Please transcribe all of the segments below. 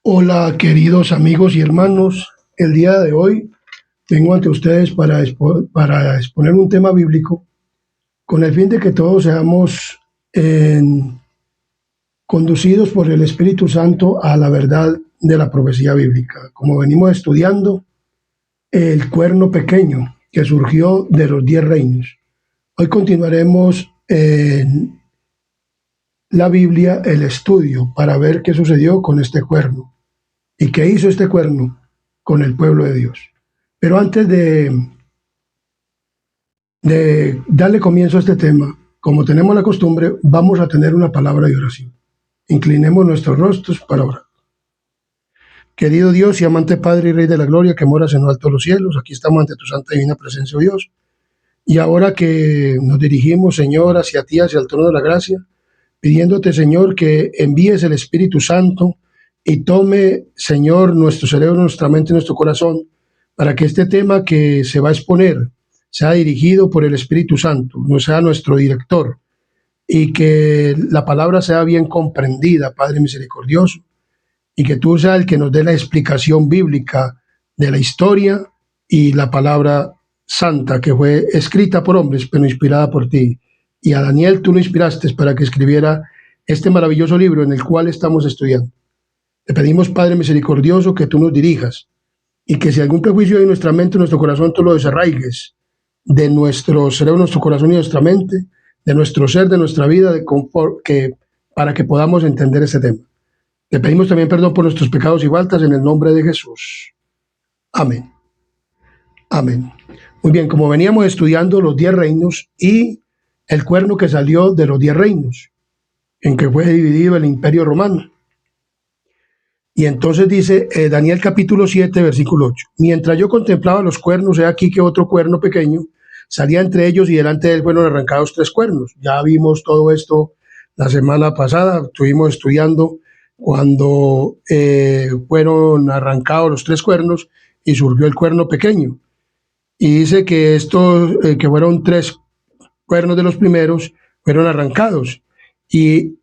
Hola, queridos amigos y hermanos. El día de hoy vengo ante ustedes para exponer un tema bíblico con el fin de que todos seamos conducidos por el Espíritu Santo a la verdad de la profecía bíblica. Como venimos estudiando, el cuerno pequeño que surgió de los 10 reinos. Hoy continuaremos en la Biblia el estudio para ver qué sucedió con este cuerno. ¿Y qué hizo este cuerno con el pueblo de Dios? Pero antes de darle comienzo a este tema, como tenemos la costumbre, vamos a tener una palabra de oración. Inclinemos nuestros rostros para orar. Querido Dios y amante Padre y Rey de la Gloria, que moras en lo alto de los cielos, aquí estamos ante tu santa y divina presencia, oh Dios. Y ahora que nos dirigimos, Señor, hacia ti, hacia el trono de la gracia, pidiéndote, Señor, que envíes el Espíritu Santo y tome, Señor, nuestro cerebro, nuestra mente, nuestro corazón, para que este tema que se va a exponer sea dirigido por el Espíritu Santo, no sea nuestro director, y que la palabra sea bien comprendida, Padre misericordioso, y que tú seas el que nos dé la explicación bíblica de la historia y la palabra santa que fue escrita por hombres, pero inspirada por ti. Y a Daniel tú lo inspiraste para que escribiera este maravilloso libro en el cual estamos estudiando. Te pedimos, Padre misericordioso, que tú nos dirijas y que si algún prejuicio hay en nuestra mente, en nuestro corazón, tú lo desarraigues de nuestro cerebro, nuestro corazón y nuestra mente, de nuestro ser, de nuestra vida, para que podamos entender este tema. Te pedimos también perdón por nuestros pecados y faltas en el nombre de Jesús. Amén. Amén. Muy bien, como veníamos estudiando los 10 reinos y el cuerno que salió de los 10 reinos, en que fue dividido el imperio romano. Y entonces dice Daniel capítulo 7, versículo 8. Mientras yo contemplaba los cuernos, he aquí que otro cuerno pequeño salía entre ellos y delante de él fueron arrancados 3 cuernos. Ya vimos todo esto la semana pasada, estuvimos estudiando cuando fueron arrancados los 3 cuernos y surgió el cuerno pequeño. Y dice que estos, que fueron 3 cuernos de los primeros, fueron arrancados. Y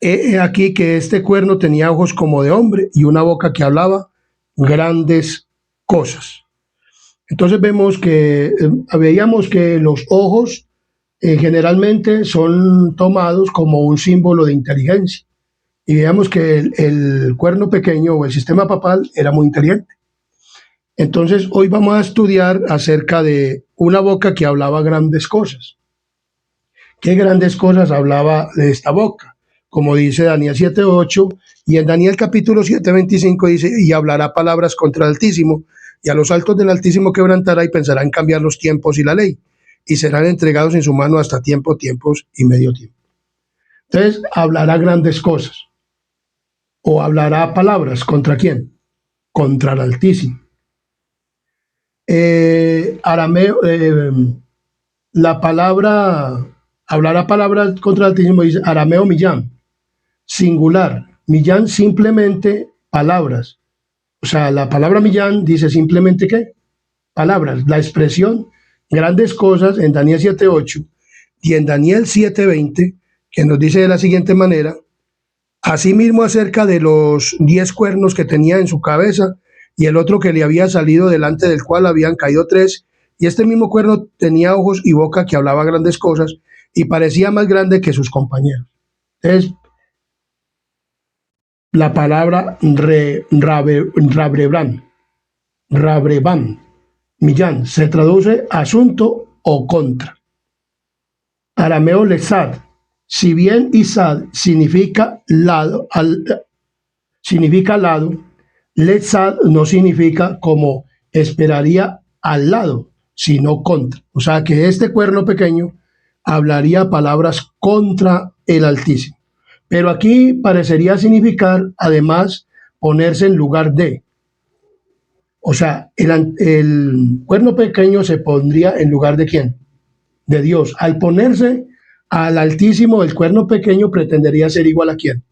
he aquí que este cuerno tenía ojos como de hombre y una boca que hablaba grandes cosas. Entonces veíamos que los ojos generalmente son tomados como un símbolo de inteligencia. Y veíamos que el cuerno pequeño o el sistema papal era muy inteligente. Entonces hoy vamos a estudiar acerca de una boca que hablaba grandes cosas. ¿Qué grandes cosas hablaba de esta boca? Como dice Daniel 7:8, y en Daniel capítulo 7:25 dice, y hablará palabras contra el Altísimo, y a los altos del Altísimo quebrantará y pensará en cambiar los tiempos y la ley, y serán entregados en su mano hasta tiempos y medio tiempo. Entonces, hablará grandes cosas, o hablará palabras, ¿contra quién? Contra el Altísimo. Arameo, la palabra, hablará palabras contra el Altísimo, dice arameo millán, singular. Millán simplemente palabras. O sea, la palabra millán dice simplemente ¿qué? Palabras. La expresión grandes cosas en Daniel 7:8 y en Daniel 7:20, que nos dice de la siguiente manera, asimismo acerca de los 10 cuernos que tenía en su cabeza y el otro que le había salido delante del cual habían caído 3, y este mismo cuerno tenía ojos y boca que hablaba grandes cosas y parecía más grande que sus compañeros. Entonces, la palabra rabreban, millán, se traduce asunto o contra. Arameo lesad, si bien isad significa lado, lesad no significa como esperaría al lado, sino contra. O sea que este cuerno pequeño hablaría palabras contra el Altísimo. Pero aquí parecería significar, además, ponerse en lugar de. O sea, el cuerno pequeño se pondría en lugar de ¿quién? De Dios. Al ponerse al Altísimo, el cuerno pequeño pretendería ser igual a ¿quién?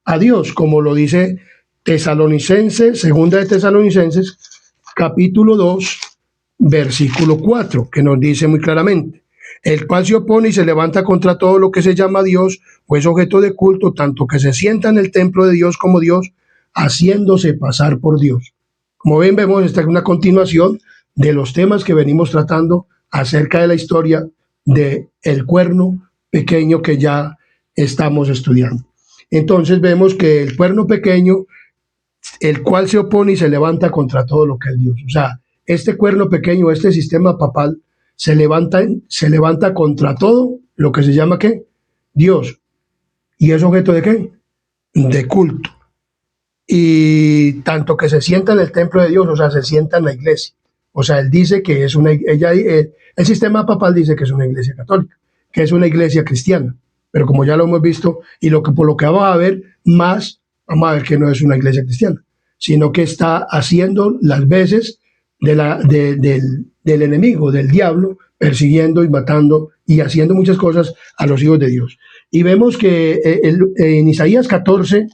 A Dios, como lo dice Tesalonicenses, segunda de Tesalonicenses, capítulo 2, versículo 4, que nos dice muy claramente, el cual se opone y se levanta contra todo lo que se llama Dios o es objeto de culto, tanto que se sienta en el templo de Dios como Dios, haciéndose pasar por Dios. Como ven, vemos esta es una continuación de los temas que venimos tratando acerca de la historia de el cuerno pequeño que ya estamos estudiando. Entonces vemos que el cuerno pequeño, el cual se opone y se levanta contra todo lo que es Dios. O sea, este cuerno pequeño, este sistema papal, se levanta contra todo lo que se llama ¿qué? Dios. ¿Y es objeto de qué? De culto. Y tanto que se sienta en el templo de Dios, o sea, se sienta en la iglesia. O sea, él dice que es el sistema papal dice que es una iglesia católica, que es una iglesia cristiana. Pero como ya lo hemos visto, y por lo que vamos a ver más, vamos a ver que no es una iglesia cristiana, sino que está haciendo las veces del enemigo, del diablo, persiguiendo y matando y haciendo muchas cosas a los hijos de Dios. Y vemos que en Isaías 14,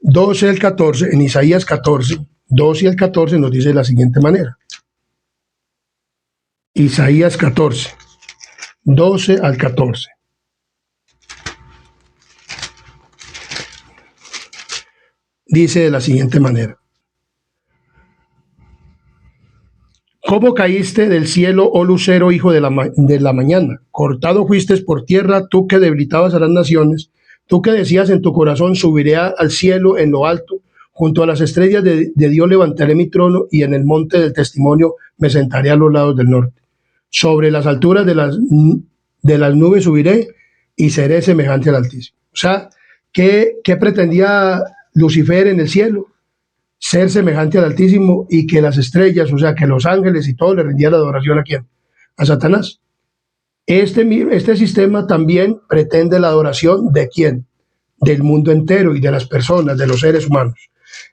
12 al 14, en Isaías 14, 12 al 14 nos dice de la siguiente manera. Isaías 14, 12 al 14. Dice de la siguiente manera. ¿Cómo caíste del cielo, oh lucero, hijo de la mañana? Cortado fuiste por tierra, tú que debilitabas a las naciones, tú que decías en tu corazón, subiré al cielo en lo alto, junto a las estrellas de Dios levantaré mi trono, y en el monte del testimonio me sentaré a los lados del norte. Sobre las alturas de las nubes subiré, y seré semejante al Altísimo. O sea, ¿qué pretendía Lucifer en el cielo? Ser semejante al Altísimo, y que las estrellas, o sea, que los ángeles y todo le rindieran adoración ¿a quién? A Satanás. Este sistema también pretende la adoración ¿de quién? Del mundo entero y de las personas, de los seres humanos.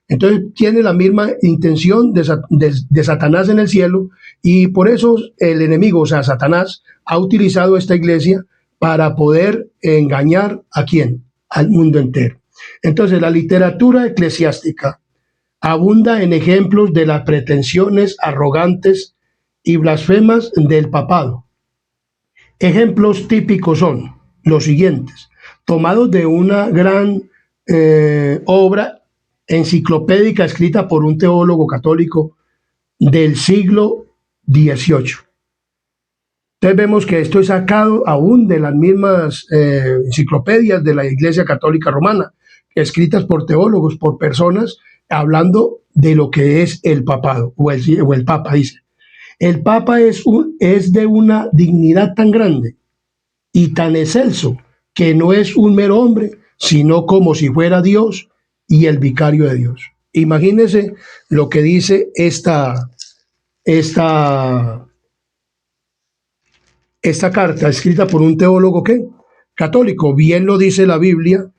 Entonces tiene la misma intención de Satanás en el cielo, y por eso el enemigo, o sea, Satanás, ha utilizado esta iglesia para poder engañar ¿a quién? Al mundo entero. Entonces la literatura eclesiástica abunda en ejemplos de las pretensiones arrogantes y blasfemas del papado. Ejemplos típicos son los siguientes, tomados de una gran obra enciclopédica escrita por un teólogo católico del siglo XVIII. Entonces vemos que esto es sacado aún de las mismas enciclopedias de la Iglesia Católica Romana, escritas por teólogos, por personas hablando de lo que es el papado, o el papa dice. El papa es de una dignidad tan grande y tan excelso que no es un mero hombre, sino como si fuera Dios y el vicario de Dios. Imagínense lo que dice esta carta escrita por un teólogo ¿qué? Católico. Bien lo dice la Biblia,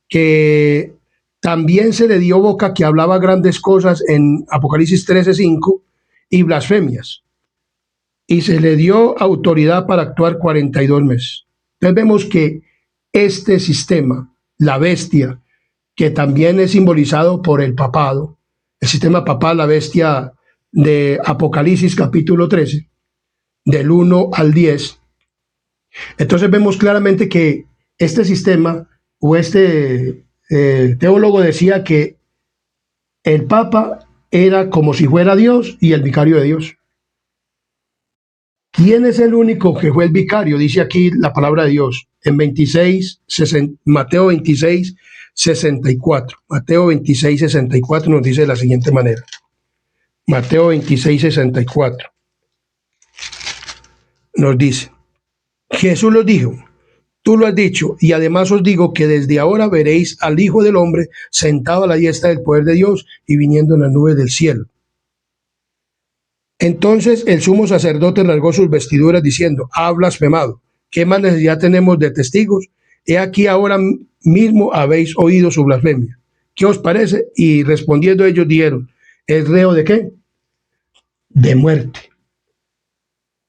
que también se le dio boca que hablaba grandes cosas en Apocalipsis 13:5 y blasfemias. Y se le dio autoridad para actuar 42 meses. Entonces vemos que este sistema, la bestia, que también es simbolizado por el papado, el sistema papal, la bestia de Apocalipsis capítulo 13, del 1 al 10, entonces vemos claramente que este sistema o este teólogo decía que el papa era como si fuera Dios y el vicario de Dios. ¿Quién es el único que fue el vicario? Dice aquí la palabra de Dios en Mateo 26, 64. Mateo 26, 64 nos dice de la siguiente manera. Mateo 26, 64 nos dice, Jesús los dijo, tú lo has dicho, y además os digo que desde ahora veréis al Hijo del Hombre sentado a la diestra del poder de Dios y viniendo en las nubes del cielo. Entonces el sumo sacerdote rasgó sus vestiduras diciendo, ha blasfemado, ¿qué más necesidad tenemos de testigos? He aquí ahora mismo habéis oído su blasfemia. ¿Qué os parece? Y respondiendo ellos dijeron, ¿es reo de qué? De muerte.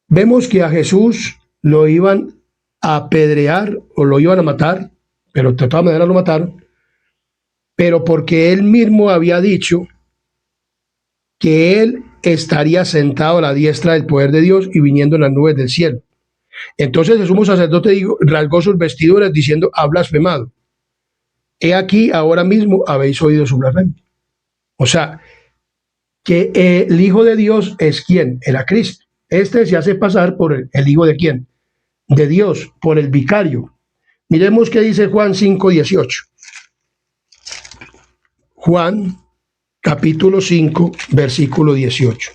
Vemos que a Jesús lo iban a apedrear o lo iban a matar, pero de todas maneras lo mataron, pero porque él mismo había dicho que él estaría sentado a la diestra del poder de Dios y viniendo en las nubes del cielo. Entonces el sumo sacerdote rasgó sus vestiduras diciendo, ha blasfemado. He aquí, ahora mismo habéis oído su blasfemia. O sea, que el Hijo de Dios es ¿quién? Era Cristo. Este se hace pasar por el Hijo de ¿quién? De Dios, por el vicario. Miremos qué dice Juan 5:18. Juan, capítulo 5, versículo 18.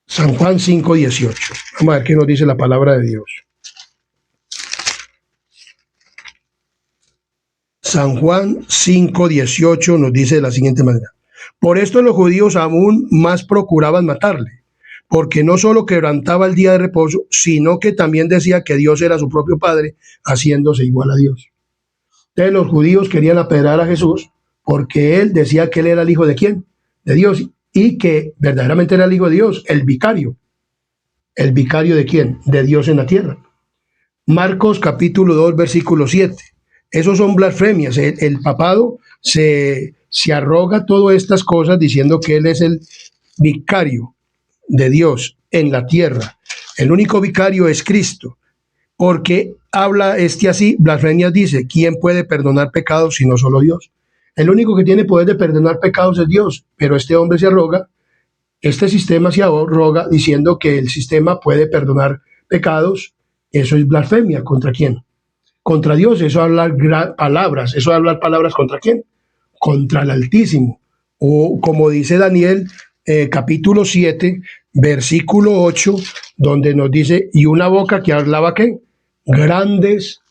San Juan 5:18. Vamos a ver qué nos dice la palabra de Dios. San Juan 5:18 nos dice de la siguiente manera. Por esto los judíos aún más procuraban matarle, porque no solo quebrantaba el día de reposo, sino que también decía que Dios era su propio Padre, haciéndose igual a Dios. Entonces los judíos querían apedrear a Jesús porque él decía que él era el Hijo de ¿quién? De Dios, y que verdaderamente era el Hijo de Dios, el vicario. ¿El vicario de quién? De Dios en la tierra. Marcos capítulo 2, versículo 7. Esos son blasfemias. El papado se arroga todas estas cosas diciendo que él es el vicario de Dios en la tierra. El único vicario es Cristo. Porque habla así, blasfemias dice, ¿quién puede perdonar pecados sino solo Dios? El único que tiene poder de perdonar pecados es Dios, pero este hombre se arroga, este sistema se arroga diciendo que el sistema puede perdonar pecados. Eso es blasfemia. ¿Contra quién? Contra Dios. Eso es hablar palabras. ¿Eso es hablar palabras contra quién? Contra el Altísimo. O como dice Daniel, capítulo 7, versículo 8, donde nos dice, y una boca que hablaba ¿qué? Grandes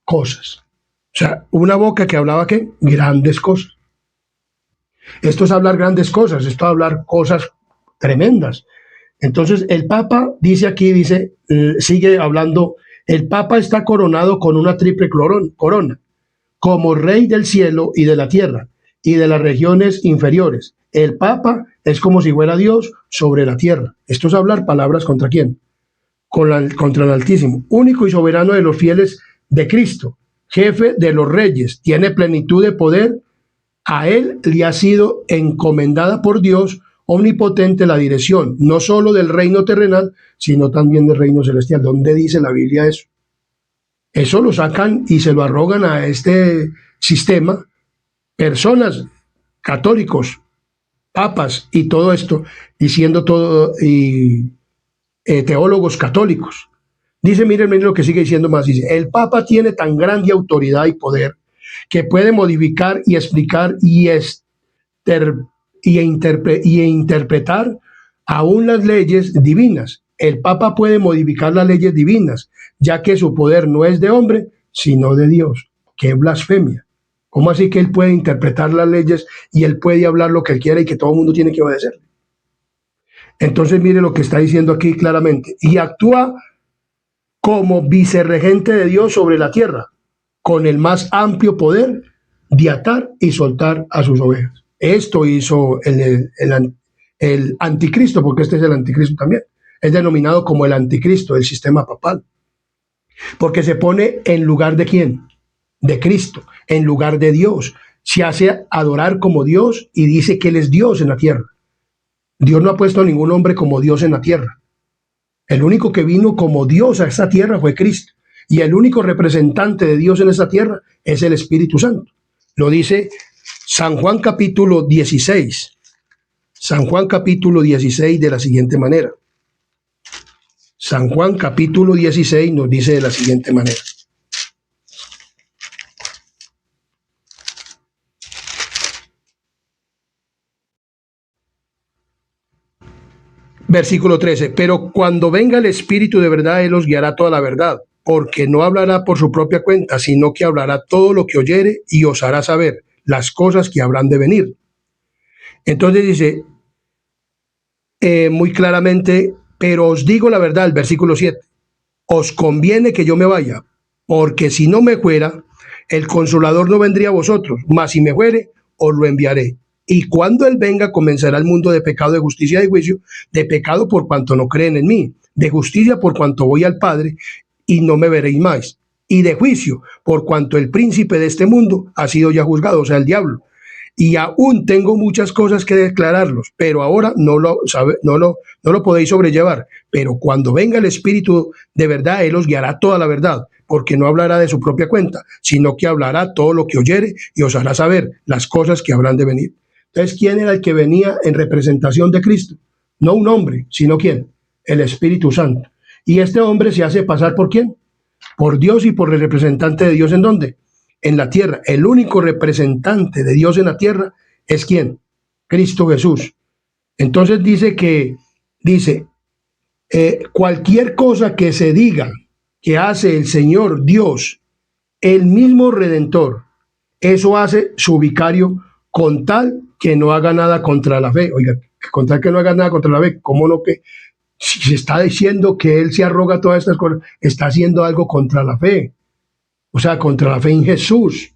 cosas. O sea, una boca que hablaba ¿qué? Grandes cosas. Esto es hablar grandes cosas, esto es hablar cosas tremendas. Entonces, el Papa sigue hablando, el Papa está coronado con una triple corona, como Rey del cielo y de la tierra, y de las regiones inferiores. El Papa es como si fuera Dios sobre la tierra. Esto es hablar palabras contra quién? Contra el Altísimo, único y soberano de los fieles de Cristo, jefe de los reyes, tiene plenitud de poder. A él le ha sido encomendada por Dios omnipotente la dirección, no solo del reino terrenal, sino también del reino celestial. ¿Dónde dice la Biblia eso? Eso lo sacan y se lo arrogan a este sistema personas, católicos, papas y todo esto, diciendo todo, y teólogos católicos. Dice, miren lo que sigue diciendo más, dice, el Papa tiene tan grande autoridad y poder que puede modificar y explicar y interpretar aún las leyes divinas. El Papa puede modificar las leyes divinas, ya que su poder no es de hombre, sino de Dios. ¡Qué blasfemia! ¿Cómo así que él puede interpretar las leyes y él puede hablar lo que él quiera y que todo el mundo tiene que obedecerle? Entonces mire lo que está diciendo aquí claramente. Y actúa como vicerregente de Dios sobre la tierra, con el más amplio poder de atar y soltar a sus ovejas. Esto hizo el anticristo, porque este es el anticristo también. Es denominado como el anticristo, el sistema papal. Porque se pone en lugar de ¿quién? De Cristo, en lugar de Dios. Se hace adorar como Dios y dice que él es Dios en la tierra. Dios no ha puesto a ningún hombre como Dios en la tierra. El único que vino como Dios a esta tierra fue Cristo. Y el único representante de Dios en esta tierra es el Espíritu Santo. Lo dice San Juan capítulo 16. San Juan capítulo 16 de la siguiente manera. San Juan capítulo 16 nos dice de la siguiente manera. Versículo 13. Pero cuando venga el Espíritu de verdad, Él os guiará toda la verdad, porque no hablará por su propia cuenta, sino que hablará todo lo que oyere y os hará saber las cosas que habrán de venir. Entonces dice muy claramente, pero os digo la verdad, el versículo 7, os conviene que yo me vaya, porque si no me fuera, el Consolador no vendría a vosotros, mas si me fuere, os lo enviaré. Y cuando Él venga, comenzará el mundo de pecado, de justicia y de juicio, de pecado por cuanto no creen en mí, de justicia por cuanto voy al Padre y no me veréis más, y de juicio por cuanto el príncipe de este mundo ha sido ya juzgado, o sea, el diablo. Y aún tengo muchas cosas que declararlos, pero ahora no lo podéis sobrellevar. Pero cuando venga el Espíritu de verdad, Él os guiará toda la verdad, porque no hablará de su propia cuenta, sino que hablará todo lo que oyere y os hará saber las cosas que habrán de venir. Entonces, ¿quién era el que venía en representación de Cristo? No un hombre, sino ¿quién? El Espíritu Santo. Y este hombre se hace pasar ¿por quién? Por Dios y por el representante de Dios. ¿En dónde? En la tierra. El único representante de Dios en la tierra es ¿quién? Cristo Jesús. Entonces dice, cualquier cosa que se diga que hace el Señor Dios, el mismo Redentor, eso hace su vicario con tal que no haga nada contra la fe. Oiga, con tal que no haga nada contra la fe, ¿cómo no que? Si se está diciendo que él se arroga todas estas cosas, está haciendo algo contra la fe. O sea, contra la fe en Jesús.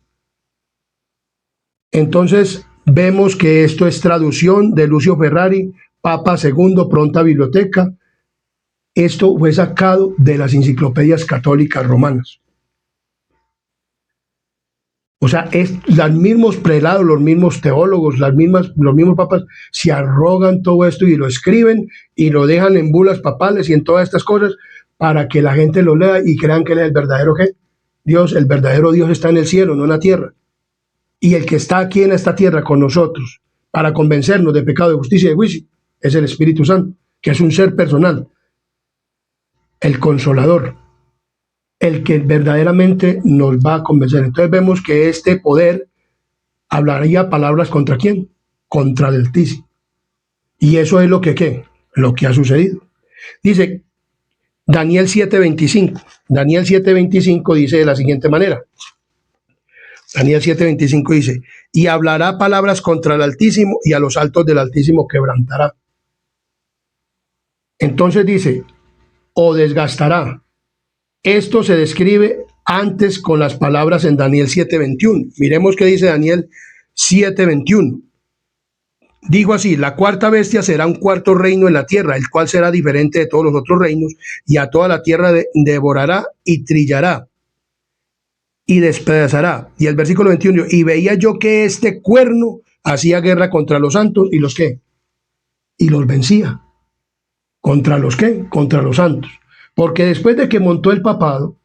Entonces, vemos que esto es traducción de Lucio Ferrari, Papa II, Pronta Biblioteca. Esto fue sacado de las enciclopedias católicas romanas. O sea, los mismos prelados, los mismos teólogos, los mismos papas se arrogan todo esto y lo escriben y lo dejan en bulas papales y en todas estas cosas para que la gente lo lea y crean que él es el verdadero Dios. El verdadero Dios está en el cielo, no en la tierra. Y el que está aquí en esta tierra con nosotros para convencernos de pecado, de justicia y de juicio es el Espíritu Santo, que es un ser personal, el consolador, el que verdaderamente nos va a convencer. Entonces vemos que este poder hablaría palabras ¿contra quién? Contra el Altísimo. Y eso es lo que ha sucedido. Dice Daniel 7:25. Daniel 7:25 dice de la siguiente manera. Daniel 7:25 dice, y hablará palabras contra el Altísimo y a los altos del Altísimo quebrantará. Entonces dice, o desgastará. Esto se describe antes con las palabras en Daniel 7:21. Miremos qué dice Daniel 7:21. Dijo así, la cuarta bestia será un cuarto reino en la tierra, el cual será diferente de todos los otros reinos, y a toda la tierra devorará y trillará y despedazará. Y el versículo 21, y veía yo que este cuerno hacía guerra contra los santos, ¿y los qué? Y los vencía. ¿Contra los qué? Contra los santos. Porque después de que montó el papado,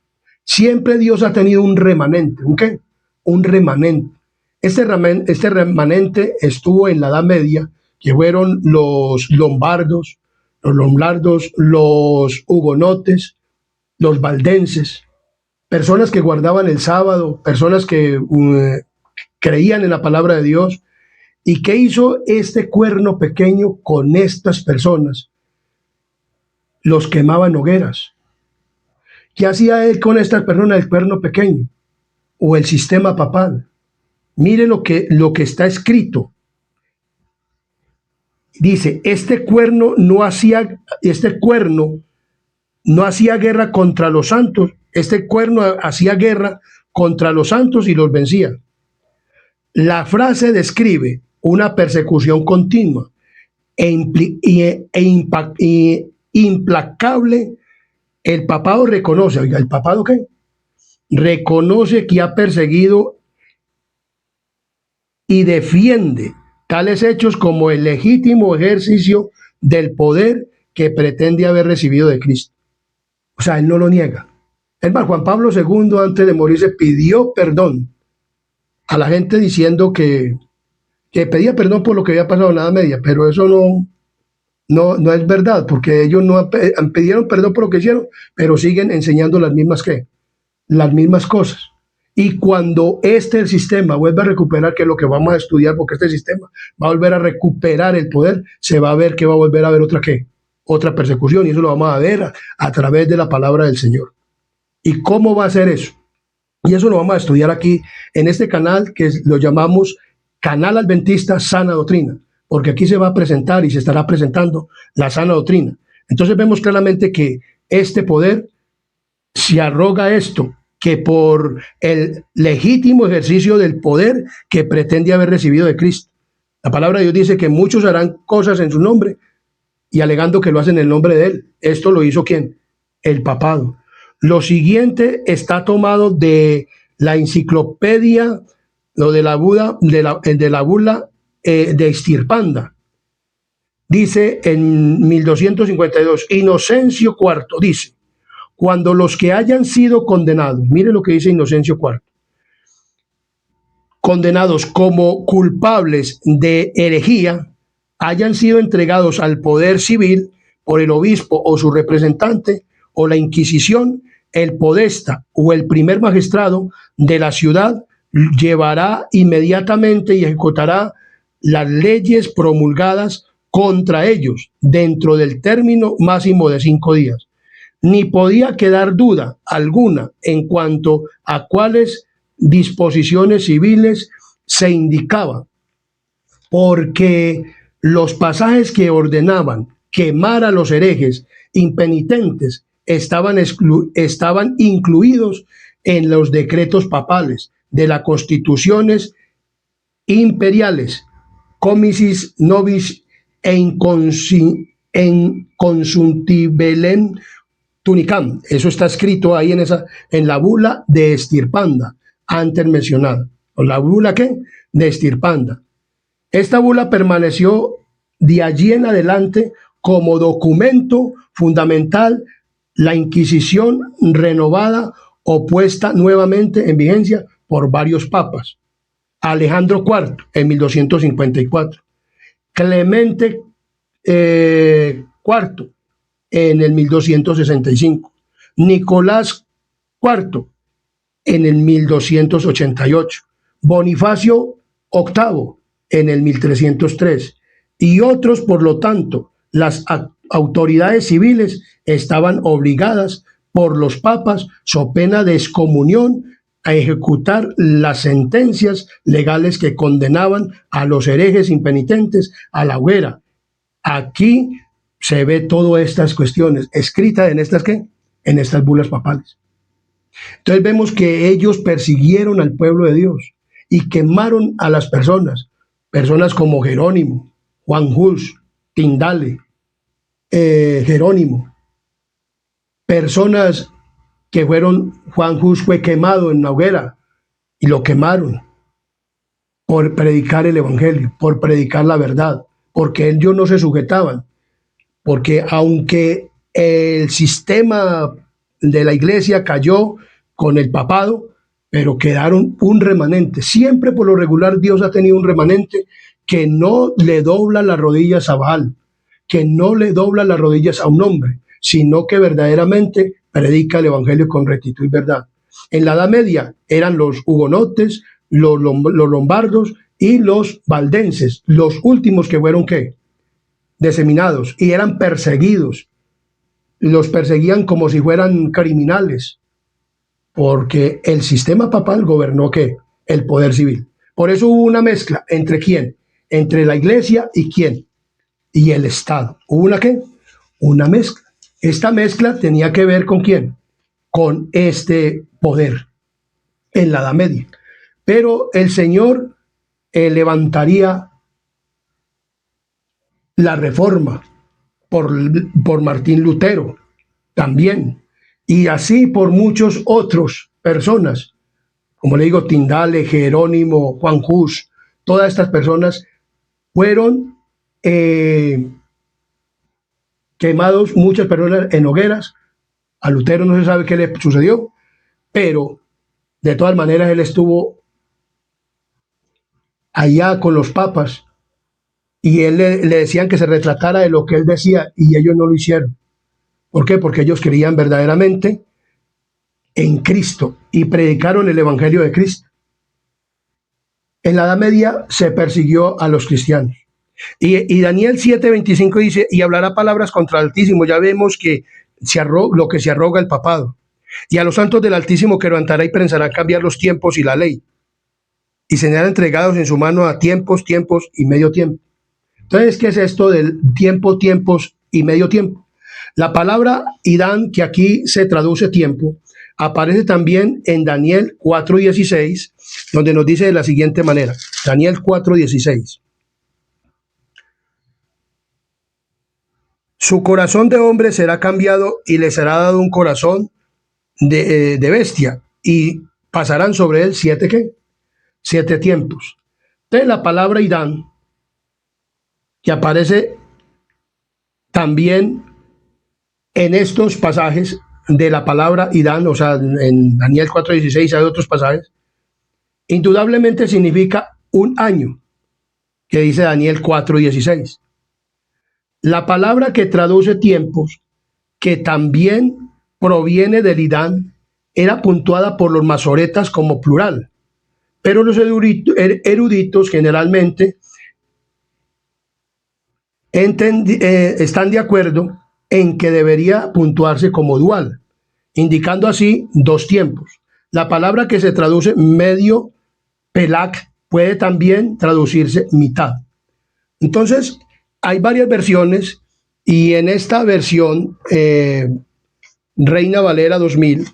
siempre Dios ha tenido un remanente. ¿Un qué? Un remanente. Este remanente estuvo en la Edad Media, que fueron los lombardos, los hugonotes, los valdenses, personas que guardaban el sábado, personas que creían en la palabra de Dios. ¿Y qué hizo este cuerno pequeño con estas personas? Los quemaba en hogueras. ¿Qué hacía él con estas personas, el cuerno pequeño? O el sistema papal. Mire lo que está escrito. Dice, este cuerno no hacía guerra contra los santos. Este cuerno hacía guerra contra los santos y los vencía. La frase describe una persecución continua implacable. El papado reconoce, oiga, ¿el papado qué? Reconoce que ha perseguido y defiende tales hechos como el legítimo ejercicio del poder que pretende haber recibido de Cristo. O sea, él no lo niega. Es más, Juan Pablo II, antes de morirse, pidió perdón a la gente diciendo que pedía perdón por lo que había pasado en la Edad Media, pero eso no es verdad, porque ellos no pidieron perdón por lo que hicieron, pero siguen enseñando las mismas cosas. Y cuando el sistema vuelve a recuperar, que es lo que vamos a estudiar, porque este sistema va a volver a recuperar el poder, se va a ver que va a volver a haber otra persecución, y eso lo vamos a ver a través de la palabra del Señor. ¿Y cómo va a ser eso? Y eso lo vamos a estudiar aquí en este canal que lo llamamos Canal Adventista Sana Doctrina, porque aquí se va a presentar y se estará presentando la sana doctrina. Entonces vemos claramente que este poder se arroga esto, que por el legítimo ejercicio del poder que pretende haber recibido de Cristo. La palabra de Dios dice que muchos harán cosas en su nombre y alegando que lo hacen en el nombre de él. Esto lo hizo ¿quién? El papado. Lo siguiente está tomado de la enciclopedia, lo de la bula de Estirpanda. Dice en 1252, Inocencio IV dice, cuando los que hayan sido condenados, mire lo que dice Inocencio IV, condenados como culpables de herejía, hayan sido entregados al poder civil por el obispo o su representante o la Inquisición, el podesta o el primer magistrado de la ciudad llevará inmediatamente y ejecutará las leyes promulgadas contra ellos dentro del término máximo de 5 días. Ni podía quedar duda alguna en cuanto a cuáles disposiciones civiles se indicaba, porque los pasajes que ordenaban quemar a los herejes impenitentes estaban incluidos en los decretos papales de las constituciones imperiales, comicis nobis en consuntivelem tunicam. Eso está escrito ahí en la bula de Estirpanda, antes mencionada. ¿O la bula qué? De Estirpanda. Esta bula permaneció de allí en adelante como documento fundamental, la Inquisición renovada o puesta nuevamente en vigencia por varios papas. Alejandro IV en 1254, Clemente IV en el 1265, Nicolás IV en el 1288, Bonifacio VIII en el 1303 y otros. Por lo tanto, las autoridades civiles estaban obligadas por los papas, so pena de excomunión, a ejecutar las sentencias legales que condenaban a los herejes impenitentes a la hoguera. Aquí se ve todas estas cuestiones escritas en estas ¿qué? En estas bulas papales. Entonces vemos que ellos persiguieron al pueblo de Dios y quemaron a las personas como Jerónimo, Juan Hus, Tindale, Jerónimo, personas que Juan Hus fue quemado en la hoguera y lo quemaron por predicar el evangelio, por predicar la verdad, porque ellos no se sujetaban, porque aunque el sistema de la iglesia cayó con el papado, pero quedaron un remanente. Siempre por lo regular Dios ha tenido un remanente que no le dobla las rodillas a Baal, que no le dobla las rodillas a un hombre, sino que verdaderamente predica el evangelio con rectitud y verdad. En la Edad Media eran los hugonotes, los lombardos y los valdenses, los últimos que fueron ¿qué? Diseminados, y eran perseguidos. Los perseguían como si fueran criminales, porque el sistema papal gobernó ¿qué? El poder civil. Por eso hubo una mezcla entre ¿quién? Entre la iglesia y ¿quién? Y el Estado. ¿Hubo una qué? Una mezcla. Esta mezcla tenía que ver ¿con quién? Con este poder en la Edad Media. Pero el Señor levantaría la reforma por Martín Lutero también, y así por muchos otros personas, como le digo, Tindale, Jerónimo, Juan Hus. Todas estas personas fueron quemados, muchas personas en hogueras. A Lutero no se sabe qué le sucedió, pero de todas maneras él estuvo allá con los papas y él le decían que se retratara de lo que él decía y ellos no lo hicieron. ¿Por qué? Porque ellos creían verdaderamente en Cristo y predicaron el evangelio de Cristo. En la Edad Media se persiguió a los cristianos. Y Daniel 7:25 dice, y hablará palabras contra el Altísimo. Ya vemos que lo que se arroga el papado. Y a los santos del Altísimo quebrantará y pensará cambiar los tiempos y la ley. Y serán entregados en su mano a tiempos, tiempos y medio tiempo. Entonces, ¿qué es esto del tiempo, tiempos y medio tiempo? La palabra Idán, que aquí se traduce tiempo, aparece también en Daniel 4:16, donde nos dice de la siguiente manera. Daniel 4:16. Su corazón de hombre será cambiado y le será dado un corazón de bestia, y pasarán sobre él ¿qué? 7 tiempos. Entonces la palabra Idán, que aparece también en estos pasajes, de la palabra Idán, o sea, en Daniel 4:16 hay otros pasajes, indudablemente significa un año, que dice Daniel 4:16. La palabra que traduce tiempos, que también proviene del Idán, era puntuada por los masoretas como plural, pero los eruditos generalmente están de acuerdo en que debería puntuarse como dual, indicando así dos tiempos. La palabra que se traduce medio, pelak, puede también traducirse mitad. Entonces, hay varias versiones y en esta versión, Reina Valera 2000,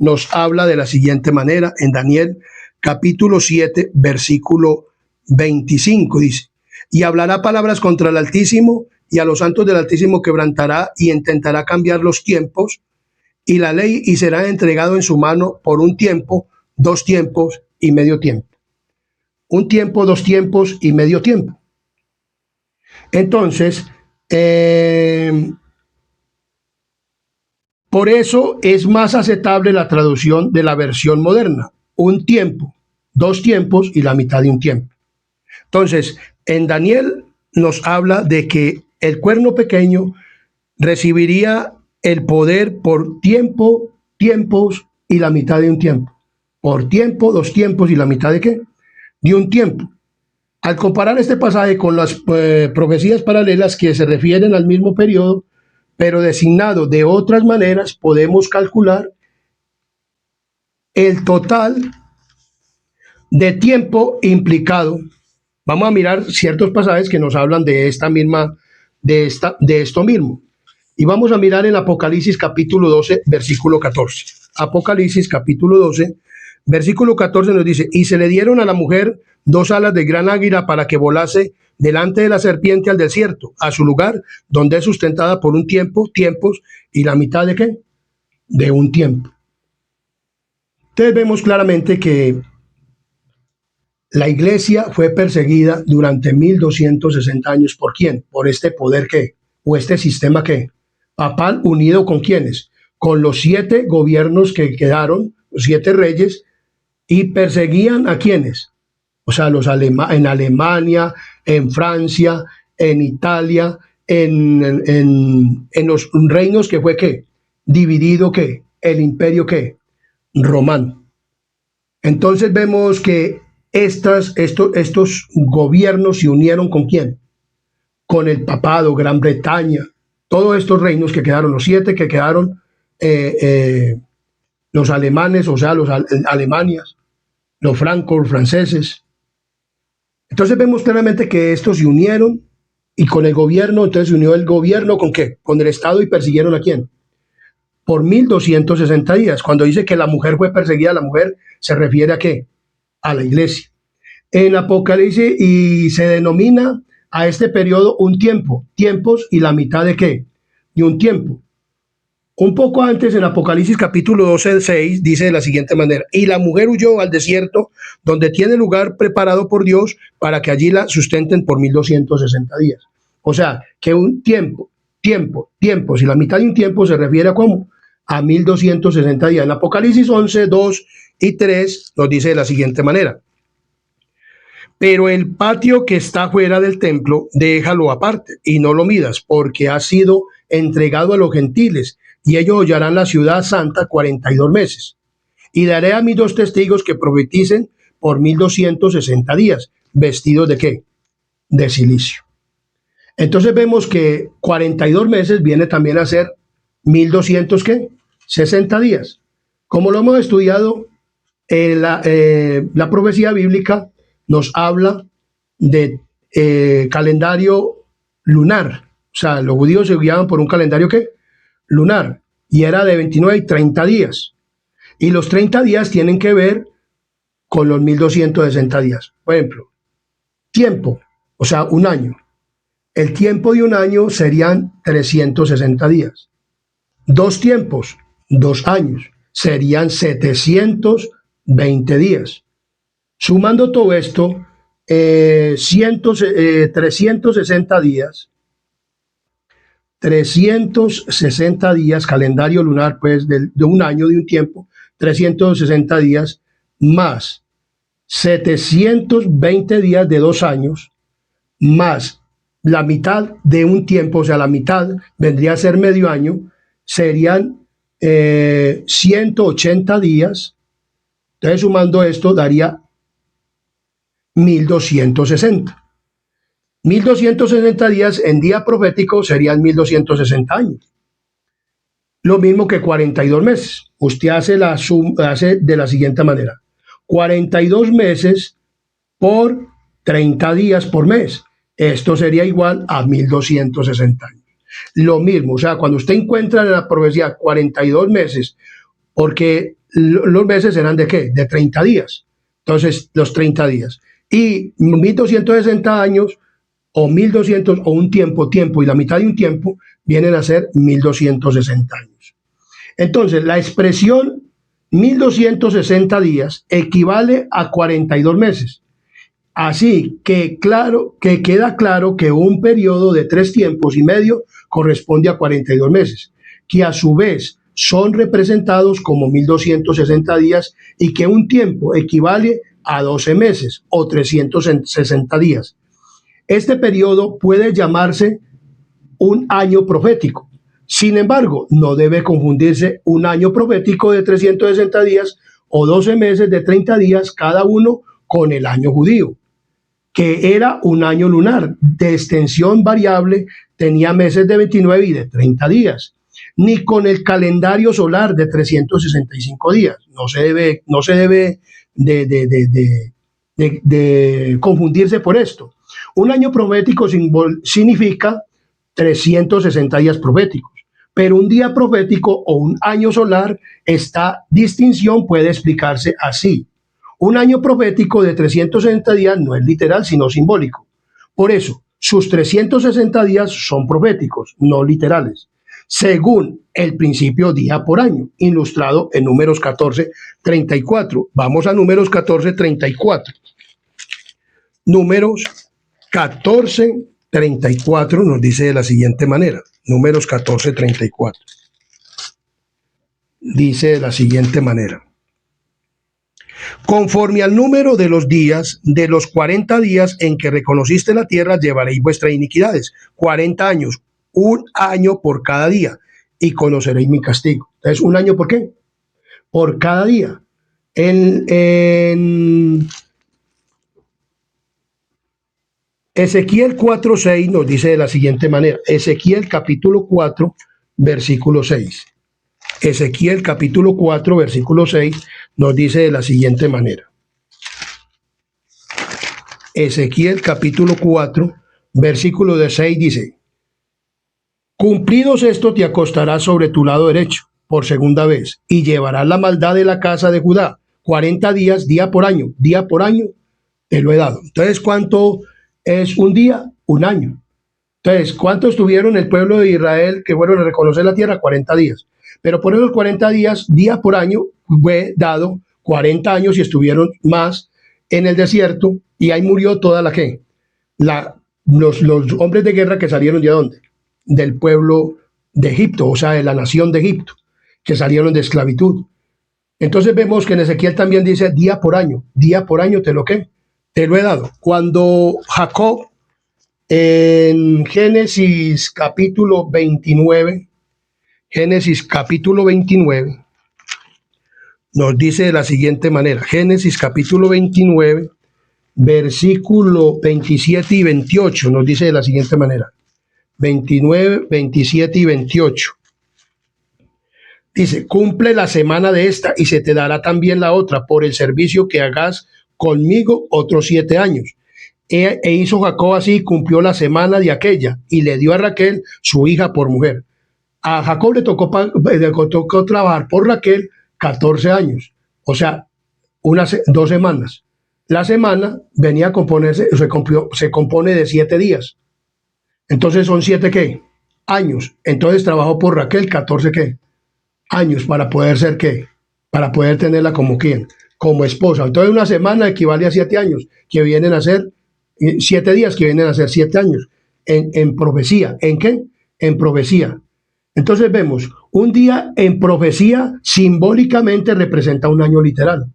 nos habla de la siguiente manera. En Daniel capítulo 7, versículo 25 dice: y hablará palabras contra el Altísimo, y a los santos del Altísimo quebrantará y intentará cambiar los tiempos y la ley, y será entregado en su mano por un tiempo, dos tiempos y medio tiempo. Un tiempo, dos tiempos y medio tiempo. Entonces, por eso es más aceptable la traducción de la versión moderna: un tiempo, dos tiempos y la mitad de un tiempo. Entonces, en Daniel nos habla de que el cuerno pequeño recibiría el poder por tiempo, tiempos y la mitad de un tiempo. Por tiempo, dos tiempos y la mitad de ¿qué? De un tiempo. Al comparar este pasaje con las profecías paralelas que se refieren al mismo periodo, pero designado de otras maneras, podemos calcular el total de tiempo implicado. Vamos a mirar ciertos pasajes que nos hablan de esta misma, de esto mismo. Y vamos a mirar en Apocalipsis capítulo 12, versículo 14. Apocalipsis capítulo 12, versículo 14 nos dice: y se le dieron a la mujer dos alas de gran águila para que volase delante de la serpiente al desierto, a su lugar, donde es sustentada por un tiempo, tiempos y la mitad de ¿qué? De un tiempo. Entonces vemos claramente que la iglesia fue perseguida durante 1260 años. ¿Por quién? Por este poder ¿qué? O este sistema ¿qué? Papal, unido ¿con quiénes? Con los 7 gobiernos que quedaron, los 7 reyes, y perseguían ¿a quiénes? O sea, en Alemania, en Francia, en Italia, en los reinos que fue ¿qué? Dividido ¿qué? El imperio ¿qué? Romano. Entonces vemos que estos gobiernos se unieron ¿con quién? Con el papado, Gran Bretaña, todos estos reinos que quedaron, los 7 que quedaron, los alemanes, o sea, los Alemanias, los francos, los franceses. Entonces vemos claramente que estos se unieron y con el gobierno, entonces se unió el gobierno ¿con qué? Con el Estado, y persiguieron ¿a quién? Por 1260 días. Cuando dice que la mujer fue perseguida, la mujer se refiere ¿a qué? A la iglesia. En Apocalipsis, y se denomina a este periodo un tiempo, tiempos y la mitad de ¿qué? De un tiempo. Un poco antes, en Apocalipsis capítulo 12, 6, dice de la siguiente manera: y la mujer huyó al desierto, donde tiene lugar preparado por Dios para que allí la sustenten por 1260 días. O sea, que un tiempos y la mitad de un tiempo se refiere a ¿cómo? A 1260 días. En Apocalipsis 11, 2 y 3 nos dice de la siguiente manera: pero el patio que está fuera del templo, déjalo aparte y no lo midas, porque ha sido entregado a los gentiles, y ellos hollarán la ciudad santa 42 meses. Y daré a mis 2 testigos que profeticen por 1260 días, vestidos ¿de qué? De silicio. Entonces vemos que 42 meses viene también a ser 1200 ¿qué? 60 días. Como lo hemos estudiado, la profecía bíblica nos habla de calendario lunar. O sea, los judíos se guiaban por un calendario ¿qué? Lunar, y era de 29 y 30 días. Y los 30 días tienen que ver con los 1260 días. Por ejemplo, tiempo, o sea, un año. El tiempo de un año serían 360 días. 2 tiempos, 2 años, serían 720 días. Sumando todo esto, 360 días 360 días, calendario lunar, pues de un año, de un tiempo, 360 días, más 720 días de 2 años, más la mitad de un tiempo, o sea, la mitad vendría a ser medio año, serían 180 días. Entonces, sumando esto, daría 1260. 1260 días en día profético serían 1260 años. Lo mismo que 42 meses. Usted hace hace de la siguiente manera: 42 meses por 30 días por mes. Esto sería igual a 1260 años. Lo mismo, o sea, cuando usted encuentra en la profecía 42 meses, porque los meses eran ¿de qué? De 30 días. Entonces, los 30 días. Y 1260 años, o 1200, o un tiempo y la mitad de un tiempo, vienen a ser 1260 años. Entonces, la expresión 1260 días equivale a 42 meses. Así que queda claro que un periodo de 3 tiempos y medio corresponde a 42 meses, que a su vez son representados como 1260 días, y que un tiempo equivale a 12 meses o 360 días. Este periodo puede llamarse un año profético. Sin embargo, no debe confundirse un año profético de 360 días o 12 meses de 30 días cada uno con el año judío, que era un año lunar de extensión variable, tenía meses de 29 y de 30 días, ni con el calendario solar de 365 días. No se debe de confundirse por esto. Un año profético significa 360 días proféticos, pero un día profético o un año solar, esta distinción puede explicarse así: un año profético de 360 días no es literal, sino simbólico. Por eso, sus 360 días son proféticos, no literales, según el principio día por año, ilustrado en Números 14:34. Vamos a Números 14:34. Números 14:34 nos dice de la siguiente manera. Números 14:34. Dice de la siguiente manera: conforme al número de los días, de los 40 días en que reconociste la tierra, llevaréis vuestras iniquidades. 40 años, un año por cada día, y conoceréis mi castigo. Entonces, ¿un año por qué? Por cada día. En Ezequiel 4:6 nos dice de la siguiente manera. Ezequiel capítulo 4, versículo 6. Ezequiel capítulo 4, versículo 6 nos dice de la siguiente manera. Ezequiel capítulo 4, versículo de 6 dice: cumplidos esto, te acostarás sobre tu lado derecho por segunda vez, y llevarás la maldad de la casa de Judá 40 días, día por año te lo he dado. Entonces, ¿cuánto es un día? Un año. Entonces, ¿cuánto estuvieron el pueblo de Israel que fueron a reconocer la tierra? 40 días. Pero por esos 40 días, día por año, fue dado 40 años, y estuvieron más en el desierto, y ahí murió toda la que los hombres de guerra que salieron ¿de dónde? Del pueblo de Egipto, o sea, de la nación de Egipto, que salieron de esclavitud. Entonces vemos que en Ezequiel también dice día por año te lo he dado. Cuando Jacob, en Génesis capítulo 29, nos dice de la siguiente manera. Génesis capítulo 29, versículo 27 y 28 nos dice de la siguiente manera. 29, 27 y 28. Dice: cumple la semana de esta, y se te dará también la otra por el servicio que hagas conmigo otros 7 años. E hizo Jacob así, cumplió la semana de aquella, y le dio a Raquel su hija por mujer. A Jacob le tocó trabajar por Raquel 14 años, o sea, 2 semanas. La semana venía a componerse, se compone de 7 días. Entonces son 7 ¿qué? Años. Entonces trabajó por Raquel 14 ¿qué? Años para poder ser ¿qué? Para poder tenerla como ¿quién? Como esposa. Entonces una semana equivale a 7 años, que vienen a ser 7 días, que vienen a ser 7 años. En profecía. ¿En qué? en profecía. Entonces vemos, un día en profecía simbólicamente representa un año literal.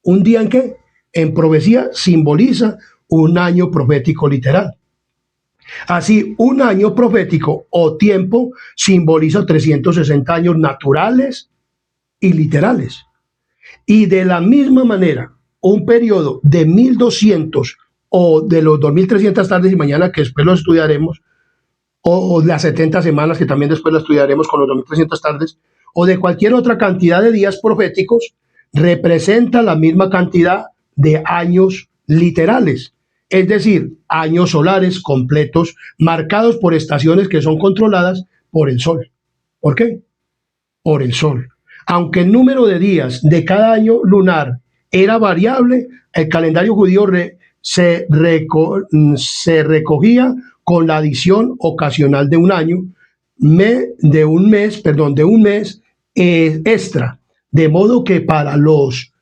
¿Un día en qué? En profecía simboliza un año profético literal. Así, un año profético o tiempo simboliza 360 años naturales y literales. Y de la misma manera, un periodo de 1200 o de los 2300 tardes y mañana, que después lo estudiaremos, o las 70 semanas, que también después lo estudiaremos con los 2300 tardes, o de cualquier otra cantidad de días proféticos, representa la misma cantidad de años literales, es decir, años solares completos, marcados por estaciones que son controladas por el sol. ¿Por qué? Por el sol. Aunque el número de días de cada año lunar era variable, el calendario judío se recogía con la adición ocasional de un año, de un mes extra. De modo que para los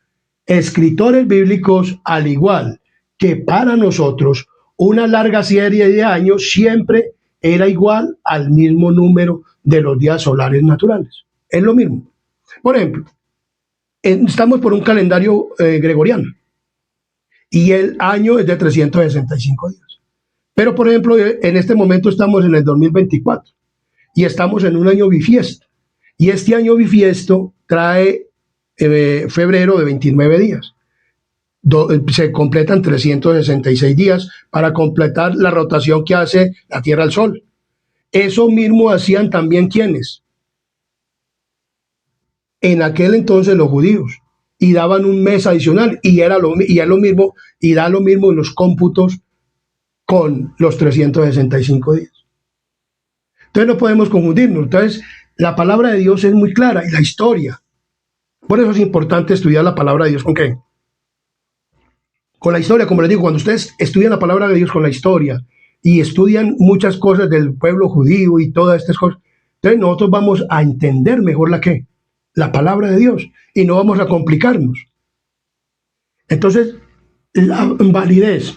escritores bíblicos, al igual que para nosotros, una larga serie de años siempre era igual al mismo número de los días solares naturales. Es lo mismo. Por ejemplo, estamos por un calendario gregoriano y el año es de 365 días. Pero, por ejemplo, en este momento estamos en el 2024 y estamos en un año bisiesto. Y este año bisiesto trae febrero de 29 días. Se completan 366 días para completar la rotación que hace la Tierra al Sol. Eso mismo hacían también quienes. En aquel entonces los judíos. Y daban un mes adicional y da lo mismo en los cómputos con los 365 días. Entonces no podemos confundirnos. Entonces la palabra de Dios es muy clara y la historia. Por eso es importante estudiar la palabra de Dios. ¿Con qué? Con la historia, como les digo, cuando ustedes estudian la palabra de Dios con la historia y estudian muchas cosas del pueblo judío y todas estas cosas, entonces nosotros vamos a entender mejor la palabra de Dios y no vamos a complicarnos. Entonces, la validez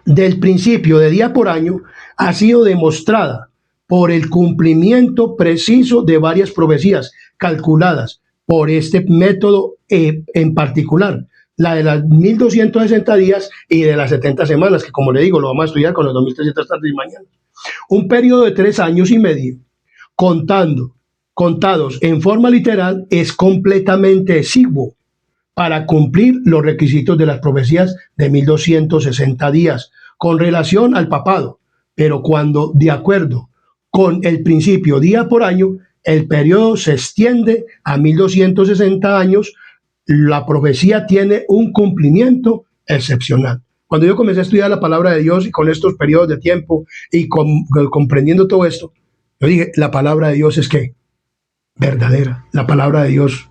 del principio de día por año ha sido demostrada por el cumplimiento preciso de varias profecías calculadas por este método en particular, la de las 1260 días y de las 70 semanas, que como le digo, lo vamos a estudiar con los 2300 tardes y mañana. Un periodo de 3 años y medio, contados en forma literal, es completamente exiguo para cumplir los requisitos de las profecías de 1260 días con relación al papado, pero cuando, de acuerdo con el principio día por año, el periodo se extiende a 1260 años, la profecía tiene un cumplimiento excepcional. Cuando yo comencé a estudiar la palabra de Dios y con estos periodos de tiempo y comprendiendo todo esto, yo dije, la palabra de Dios es ¿qué? Verdadera, la palabra de Dios.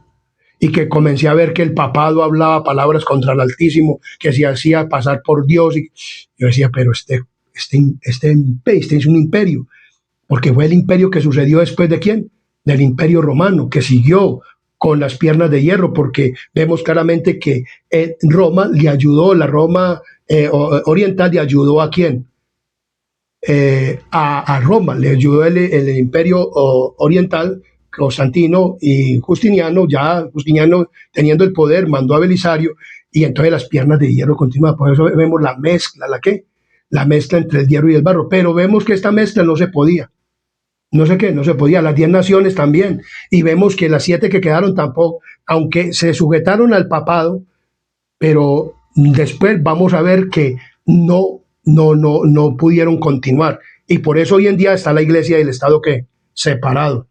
Y que comencé a ver que el papado hablaba palabras contra el Altísimo, que se hacía pasar por Dios. Y yo decía, pero este es un imperio, porque fue el imperio que sucedió después de ¿quién? Del Imperio Romano, que siguió con las piernas de hierro, porque vemos claramente que Roma le ayudó, la Roma oriental le ayudó ¿a quién? A Roma, le ayudó el Imperio oriental, Constantino y Justiniano teniendo el poder, mandó a Belisario y entonces las piernas de hierro continuaban. Por eso vemos la mezcla, la mezcla entre el hierro y el barro, pero vemos que esta mezcla no se podía. No se podía, las 10 naciones también, y vemos que las 7 que quedaron tampoco, aunque se sujetaron al papado, pero después vamos a ver que no pudieron continuar, y por eso hoy en día está la iglesia y el Estado que separado.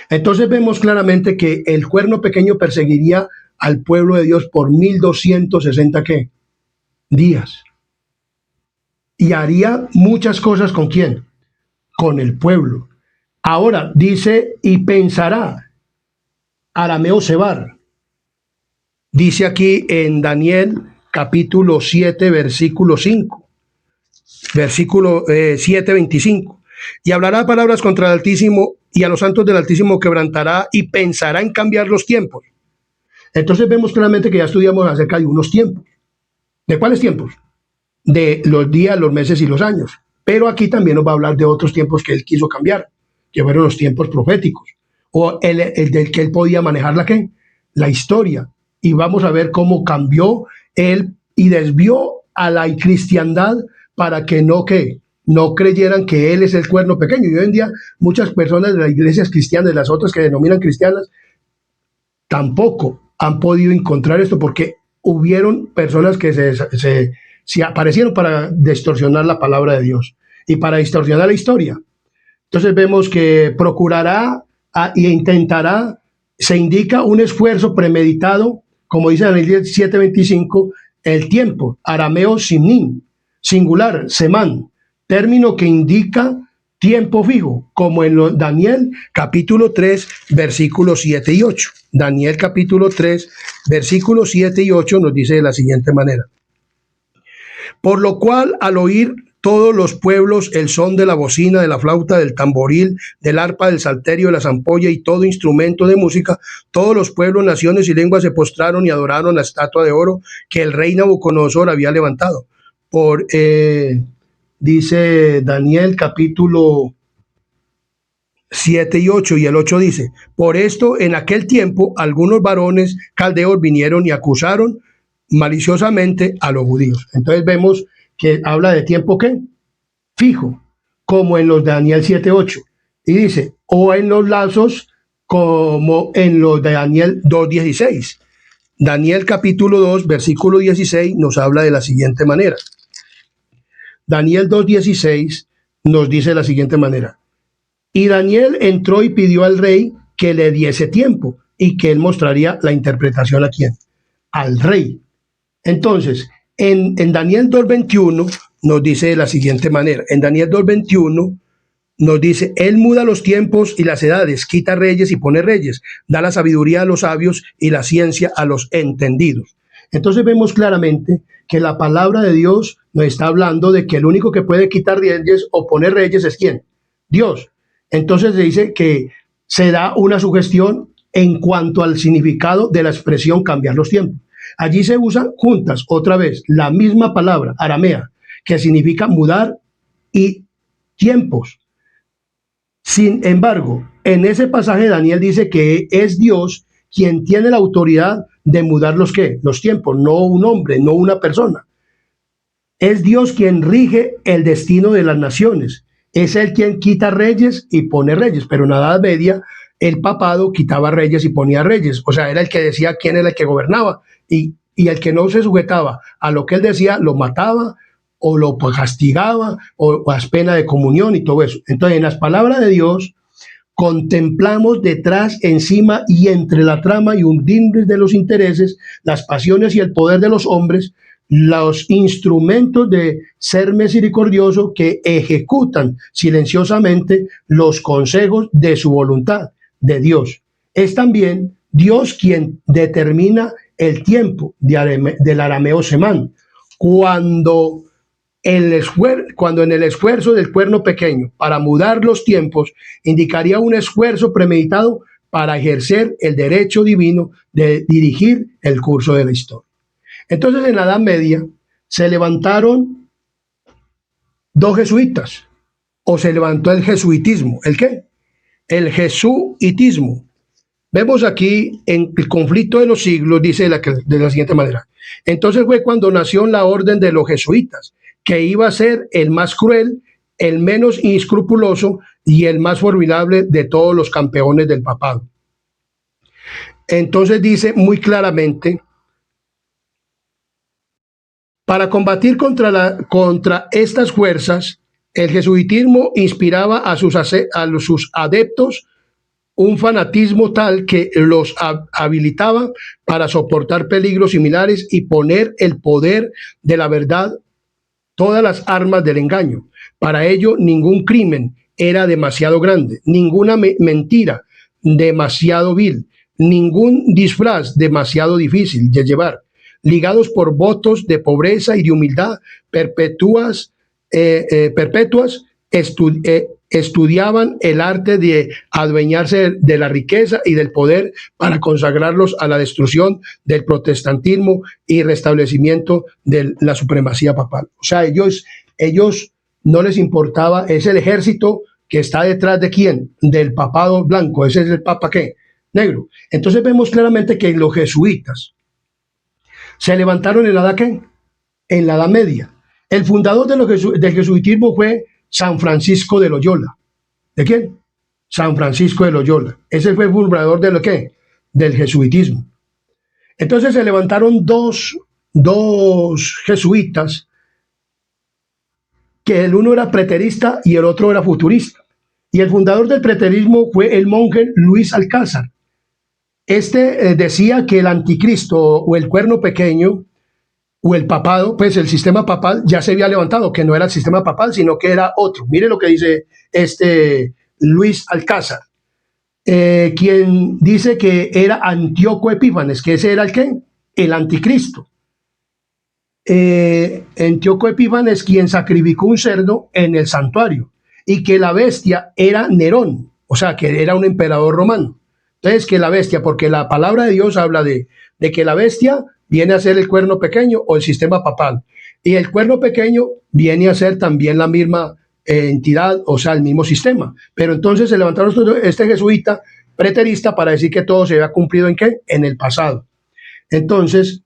Entonces vemos claramente que el cuerno pequeño perseguiría al pueblo de Dios por 1260 ¿qué? Días. Y haría muchas cosas ¿con quién? Con el pueblo. Ahora dice, y pensará, arameo Sebar. Dice aquí en Daniel capítulo 7, versículo 5. Versículo 7, 25. Y hablará palabras contra el Altísimo, y a los santos del Altísimo quebrantará, y pensará en cambiar los tiempos. Entonces vemos claramente que ya estudiamos acerca de unos tiempos. ¿De cuáles tiempos? De los días, los meses y los años. Pero aquí también nos va a hablar de otros tiempos que él quiso cambiar, que fueron los tiempos proféticos, o el del que él podía manejar la historia. Y vamos a ver cómo cambió él y desvió a la cristiandad para que no creyeran que él es el cuerno pequeño. Y hoy en día muchas personas de las iglesias cristianas, de las otras que denominan cristianas, tampoco han podido encontrar esto, porque hubieron personas que se aparecieron para distorsionar la palabra de Dios y para distorsionar la historia. Entonces vemos que procurará e intentará, se indica un esfuerzo premeditado, como dice Daniel 7:25, el tiempo, arameo simnin, singular, semán, término que indica tiempo fijo, como en Daniel capítulo 3, versículos 7 y 8. Daniel capítulo 3, versículos 7 y 8 nos dice de la siguiente manera: por lo cual, al oír todos los pueblos el son de la bocina, de la flauta, del tamboril, del arpa, del salterio, de la zampolla y todo instrumento de música, todos los pueblos, naciones y lenguas se postraron y adoraron la estatua de oro que el rey Nabucodonosor había levantado. Dice Daniel capítulo 7 y 8, y el 8 dice: por esto en aquel tiempo algunos varones caldeos vinieron y acusaron maliciosamente a los judíos. Entonces vemos que habla de tiempo ¿qué? Fijo, como en los de Daniel 7:8, y dice, o en los lazos, como en los de Daniel 2:16. Daniel capítulo 2, versículo 16 nos habla de la siguiente manera. Daniel 2:16 nos dice de la siguiente manera: y Daniel entró y pidió al rey que le diese tiempo y que él mostraría la interpretación. ¿A quién? Al rey. Entonces, en Daniel 2:21 nos dice de la siguiente manera. En Daniel 2:21 nos dice: él muda los tiempos y las edades, quita reyes y pone reyes, da la sabiduría a los sabios y la ciencia a los entendidos. Entonces vemos claramente que la palabra de Dios nos está hablando de que el único que puede quitar reyes o poner reyes es ¿quién? Dios. Entonces se dice que se da una sugestión en cuanto al significado de la expresión cambiar los tiempos. Allí se usan juntas otra vez la misma palabra aramea, que significa mudar y tiempos. Sin embargo, en ese pasaje Daniel dice que es Dios quien tiene la autoridad de mudar los tiempos, no un hombre, no una persona. Es Dios quien rige el destino de las naciones. Es Él quien quita reyes y pone reyes, pero en la Edad Media el papado quitaba reyes y ponía reyes. O sea, era el que decía quién era el que gobernaba, y el que no se sujetaba a lo que él decía lo mataba o lo castigaba o a pena de comunión y todo eso. Entonces, en las palabras de Dios contemplamos detrás, encima y entre la trama y undimbre de los intereses, las pasiones y el poder de los hombres, los instrumentos de ser misericordioso que ejecutan silenciosamente los consejos de su voluntad, de Dios. Es también Dios quien determina el tiempo del arameo semán, cuando en el esfuerzo del cuerno pequeño para mudar los tiempos indicaría un esfuerzo premeditado para ejercer el derecho divino de dirigir el curso de la historia. Entonces, en la Edad Media se levantaron dos jesuitas, o se levantó el jesuitismo. ¿El qué? El jesuitismo. Vemos aquí en el conflicto de los siglos, dice de la siguiente manera. Entonces fue cuando nació la orden de los jesuitas, que iba a ser el más cruel, el menos inescrupuloso y el más formidable de todos los campeones del papado. Entonces dice muy claramente: para combatir contra estas fuerzas, el jesuitismo inspiraba a sus adeptos un fanatismo tal que los habilitaba para soportar peligros similares y poner el poder de la verdad todas las armas del engaño. Para ello, ningún crimen era demasiado grande, ninguna mentira demasiado vil, ningún disfraz demasiado difícil de llevar. Ligados por votos de pobreza y de humildad perpetuas, estudiaban el arte de adueñarse de la riqueza y del poder para consagrarlos a la destrucción del protestantismo y restablecimiento de la supremacía papal. O sea, ellos no les importaba, es el ejército que está detrás de quién, del papado blanco, ese es el papa ¿qué? Negro. Entonces vemos claramente que los jesuitas se levantaron en la edad ¿qué? En la Edad Media. El fundador del jesuitismo fue San Francisco de Loyola. ¿De quién? San Francisco de Loyola. Ese fue el fundador de lo que, del jesuitismo. Entonces se levantaron dos jesuitas, que el uno era preterista y el otro era futurista. Y el fundador del preterismo fue el monje Luis Alcázar. Este decía que el anticristo o el cuerno pequeño o el papado, pues el sistema papal ya se había levantado, que no era el sistema papal, sino que era otro. Mire lo que dice Luis Alcázar, quien dice que era Antíoco Epífanes, que ese era el ¿qué? El anticristo. Antíoco Epífanes, quien sacrificó un cerdo en el santuario, y que la bestia era Nerón, o sea, que era un emperador romano. Entonces, que la bestia, porque la palabra de Dios habla de que la bestia viene a ser el cuerno pequeño o el sistema papal, y el cuerno pequeño viene a ser también la misma entidad, o sea, el mismo sistema. Pero entonces se levantaron este jesuita preterista para decir que todo se había cumplido ¿en qué? En el pasado. Entonces,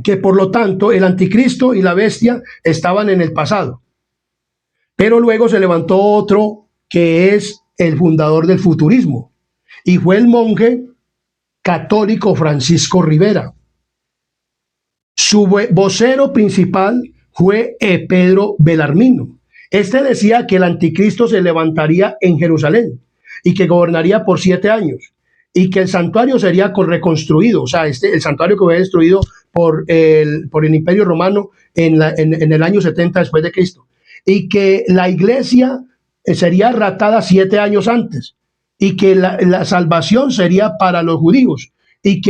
que por lo tanto el anticristo y la bestia estaban en el pasado. Pero luego se levantó otro que es el fundador del futurismo, y fue el monje católico Francisco Rivera. Su vocero principal fue Pedro Belarmino. Este decía que el anticristo se levantaría en Jerusalén y que gobernaría por 7 años, y que el santuario sería reconstruido, o sea, el santuario que fue destruido por el Imperio Romano en el año 70 después de Cristo, y que la iglesia sería arrastrada 7 años antes, y que la salvación sería para los judíos, y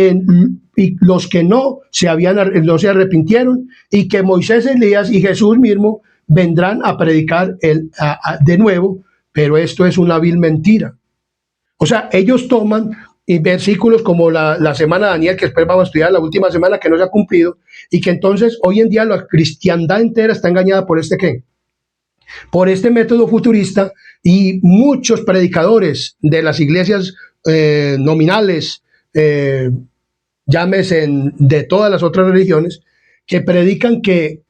los que no se arrepintieron, y que Moisés, Elías y Jesús mismo vendrán a predicar de nuevo, pero esto es una vil mentira. O sea, ellos toman versículos como la semana de Daniel, que después vamos a estudiar, la última semana que no se ha cumplido, y que entonces hoy en día la cristiandad entera está engañada por ¿qué? Por este método futurista, y muchos predicadores de las iglesias nominales, llámese de todas las otras religiones, que predican que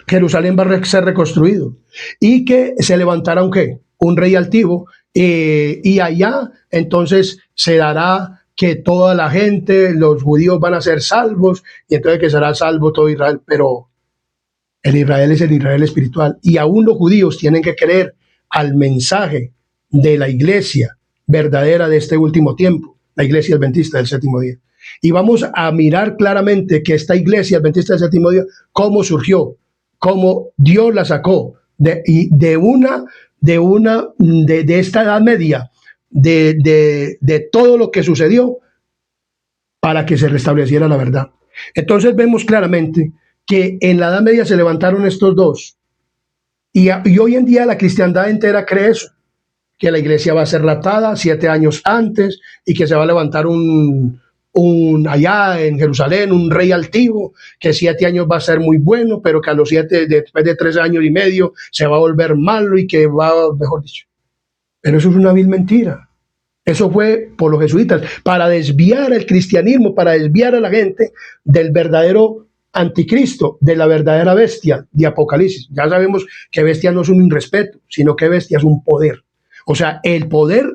Jerusalén va a ser reconstruido y que se levantará un rey altivo, y allá entonces se dará que toda la gente, los judíos van a ser salvos, y entonces que será salvo todo Israel. Pero el Israel es el Israel espiritual, y aún los judíos tienen que creer al mensaje de la iglesia verdadera de este último tiempo, la iglesia adventista del séptimo día. Y vamos a mirar claramente que esta iglesia adventista del séptimo día, cómo surgió, cómo Dios la sacó de esta Edad Media, de todo lo que sucedió, para que se restableciera la verdad. Entonces vemos claramente que en la Edad Media se levantaron estos dos, y hoy en día la cristiandad entera cree eso, que la iglesia va a ser raptada 7 años antes, y que se va a levantar allá en Jerusalén un rey altivo, que 7 años va a ser muy bueno, pero que a los 7, después de 3 años y medio, se va a volver malo, y que va, mejor dicho. Pero eso es una vil mentira. Eso fue por los jesuitas, para desviar el cristianismo, para desviar a la gente del verdadero anticristo, de la verdadera bestia de Apocalipsis. Ya sabemos que bestia no es un irrespeto, sino que bestia es un poder. O sea, el poder,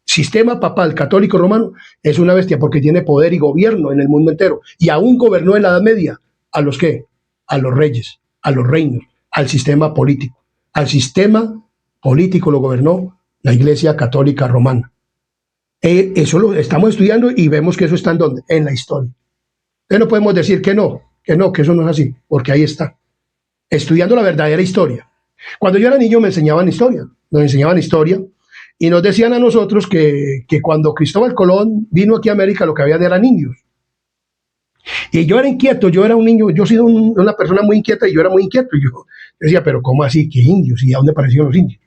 sistema papal católico romano, es una bestia porque tiene poder y gobierno en el mundo entero. Y aún gobernó en la Edad Media a los ¿qué? A los reyes, a los reinos, al sistema político. Al sistema político lo gobernó la Iglesia Católica Romana. Eso lo estamos estudiando, y vemos que eso está en ¿dónde? En la historia. Entonces no podemos decir que eso no es así, porque ahí está. Estudiando la verdadera historia. Cuando yo era niño nos enseñaban historia, y nos decían a nosotros que cuando Cristóbal Colón vino aquí a América, lo que había eran indios. Y yo era inquieto, yo era un niño, yo he sido una persona muy inquieta, y yo era muy inquieto, y yo decía, pero ¿cómo así? ¿Qué indios? ¿Y a dónde aparecieron los indios?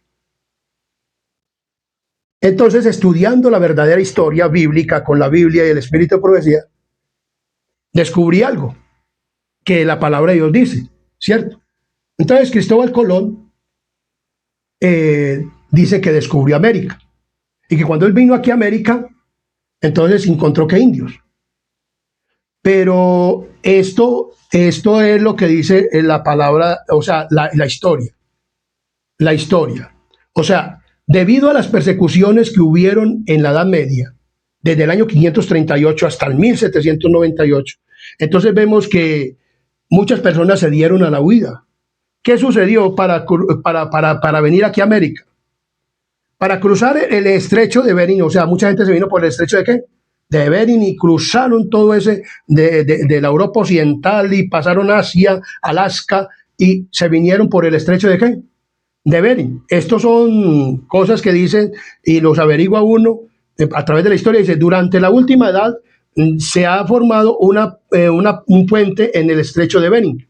Entonces, estudiando la verdadera historia bíblica con la Biblia y el espíritu de profecía, descubrí algo que la palabra de Dios dice, ¿cierto? Entonces, Cristóbal Colón dice que descubrió América. Y que cuando él vino aquí a América, entonces encontró que indios. Pero esto es lo que dice la palabra, o sea, la historia. La historia. O sea, debido a las persecuciones que hubieron en la Edad Media, desde el año 538 hasta el 1798, entonces vemos que muchas personas se dieron a la huida. ¿Qué sucedió para venir aquí a América? Para cruzar el estrecho de Bering, o sea, mucha gente se vino por el estrecho de ¿qué? De Bering y cruzaron todo ese de la Europa Occidental y pasaron Asia, Alaska y se vinieron por el estrecho de ¿qué? De Bering. Estos son cosas que dicen y los averigua uno a través de la historia. Dice, durante la última edad se ha formado un puente en el estrecho de Bering.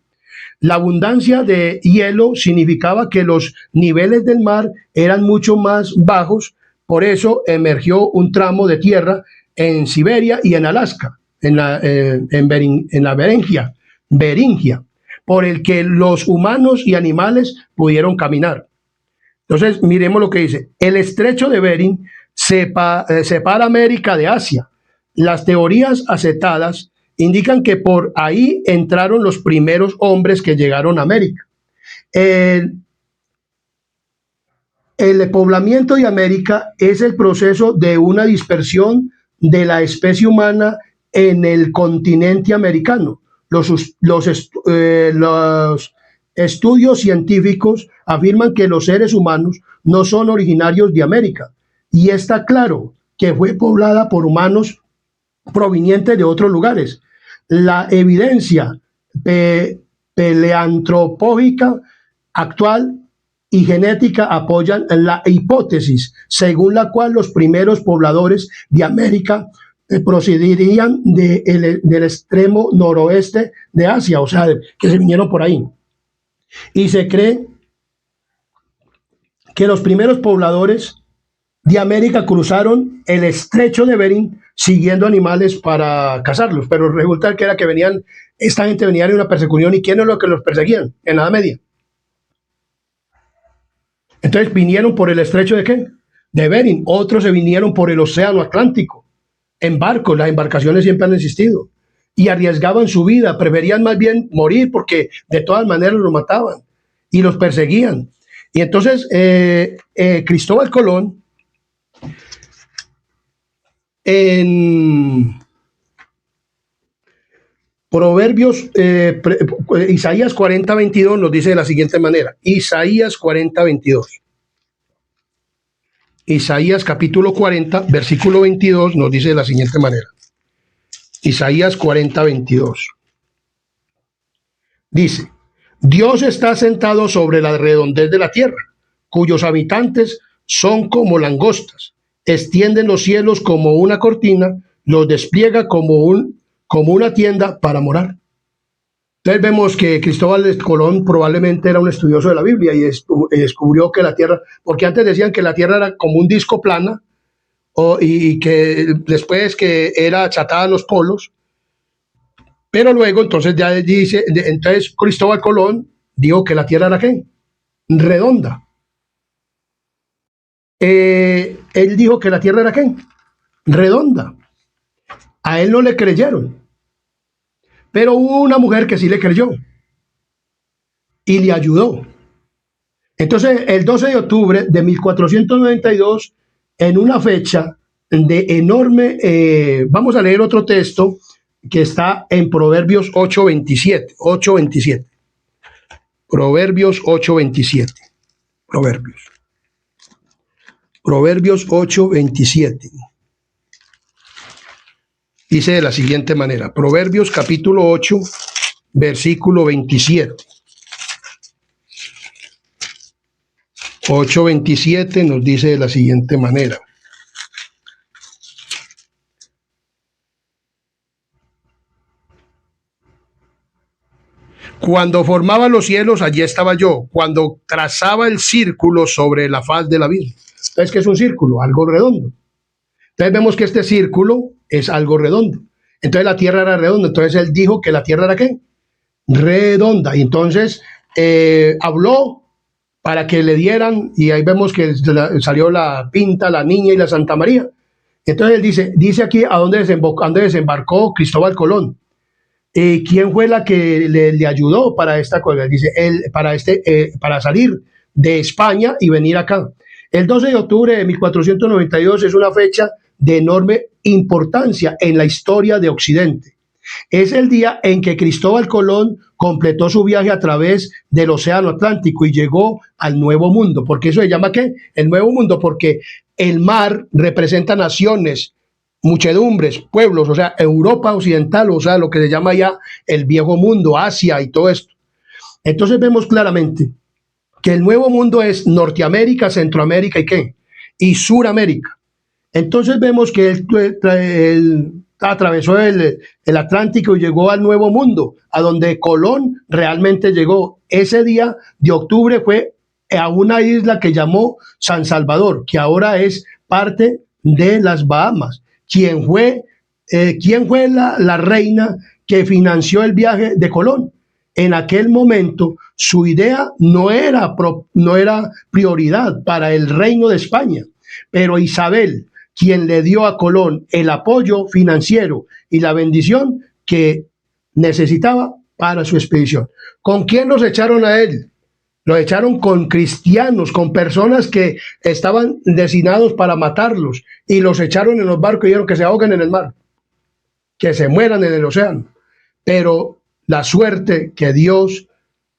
La abundancia de hielo significaba que los niveles del mar eran mucho más bajos, por eso emergió un tramo de tierra en Siberia y en Alaska, en la Beringia, por el que los humanos y animales pudieron caminar. Entonces, miremos lo que dice. El estrecho de Bering separa América de Asia. Las teorías aceptadas indican que por ahí entraron los primeros hombres que llegaron a América. El poblamiento de América es el proceso de una dispersión de la especie humana en el continente americano. Los estudios científicos afirman que los seres humanos no son originarios de América y está claro que fue poblada por humanos provenientes de otros lugares. La evidencia paleantropológica actual y genética apoyan la hipótesis según la cual los primeros pobladores de América procederían del extremo noroeste de Asia, o sea, que se vinieron por ahí. Y se cree que los primeros pobladores de América cruzaron el estrecho de Bering siguiendo animales para cazarlos, pero resulta que era que esta gente venía en una persecución. ¿Y quién es lo que los perseguían en la Edad Media? Entonces vinieron por el estrecho de ¿qué? De Bering. Otros se vinieron por el océano Atlántico en barcos. Las embarcaciones siempre han existido y arriesgaban su vida, preferían más bien morir porque de todas maneras los mataban y los perseguían. Y entonces Cristóbal Colón en Proverbios, Isaías 40:22 nos dice de la siguiente manera. Isaías 40:22. Isaías capítulo 40, versículo 22 nos dice de la siguiente manera. Isaías 40:22. Dice, Dios está sentado sobre la redondez de la tierra, cuyos habitantes son como langostas. Extienden los cielos como una cortina, los despliega como una tienda para morar. Entonces vemos que Cristóbal Colón probablemente era un estudioso de la Biblia y descubrió que la tierra, porque antes decían que la tierra era como un disco plana y que después que era achatada a los polos, pero luego entonces ya dice, entonces Cristóbal Colón dijo que la tierra era ¿qué? Redonda. Él dijo que la tierra era ¿qué? Redonda. A él no le creyeron. Pero hubo una mujer que sí le creyó y le ayudó. Entonces, el 12 de octubre de 1492, en una fecha de enorme, vamos a leer otro texto que está en Proverbios 8:27. Proverbios 8:27. Proverbios 8:27. Dice de la siguiente manera, Proverbios capítulo 8, versículo 27. 8:27 nos dice de la siguiente manera. Cuando formaba los cielos, allí estaba yo. Cuando trazaba el círculo sobre la faz del abismo. Entonces, ¿qué es un círculo? Algo redondo. Entonces vemos que este círculo es algo redondo. Entonces la tierra era redonda. Entonces él dijo que la tierra era ¿qué? Redonda. Y entonces habló para que le dieran, y ahí vemos que salió la Pinta, la Niña y la Santa María. Entonces él dice aquí a dónde desembarcó Cristóbal Colón. ¿Quién fue la que le ayudó para esta cosa? Dice, para salir de España y venir acá. El 12 de octubre de 1492 es una fecha de enorme importancia en la historia de Occidente. Es el día en que Cristóbal Colón completó su viaje a través del Océano Atlántico y llegó al Nuevo Mundo. ¿Por qué eso se llama qué? El Nuevo Mundo, porque el mar representa naciones, muchedumbres, pueblos, o sea, Europa Occidental, o sea, lo que se llama ya el Viejo Mundo, Asia y todo esto. Entonces vemos claramente que el Nuevo Mundo es Norteamérica, Centroamérica y ¿qué? Y Suramérica. Entonces vemos que él atravesó el Atlántico y llegó al Nuevo Mundo, a donde Colón realmente llegó. Ese día de octubre fue a una isla que llamó San Salvador, que ahora es parte de las Bahamas. ¿Quién fue la reina que financió el viaje de Colón? En aquel momento su idea no era prioridad para el reino de España, pero Isabel, quien le dio a Colón el apoyo financiero y la bendición que necesitaba para su expedición. ¿Con quién los echaron a él? Lo echaron con cristianos, con personas que estaban designados para matarlos, y los echaron en los barcos y dijeron que se ahoguen en el mar, que se mueran en el océano. Pero la suerte que Dios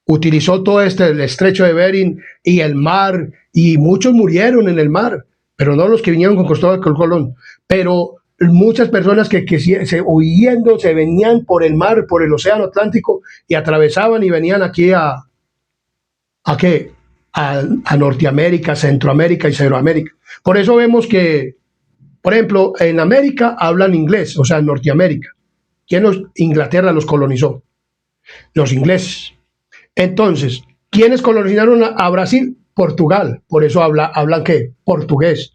utilizó todo el estrecho de Bering y el mar, y muchos murieron en el mar, pero no los que vinieron con Cristóbal Colón, pero muchas personas que huyendo se venían por el mar, por el océano Atlántico, y atravesaban y venían aquí a Norteamérica, Centroamérica y Iberoamérica. Por eso vemos que, por ejemplo, en América hablan inglés, o sea, en Norteamérica. Inglaterra los colonizó? Los ingleses. Entonces, ¿quiénes colonizaron a Brasil? Portugal. Por eso hablan ¿qué? Portugués.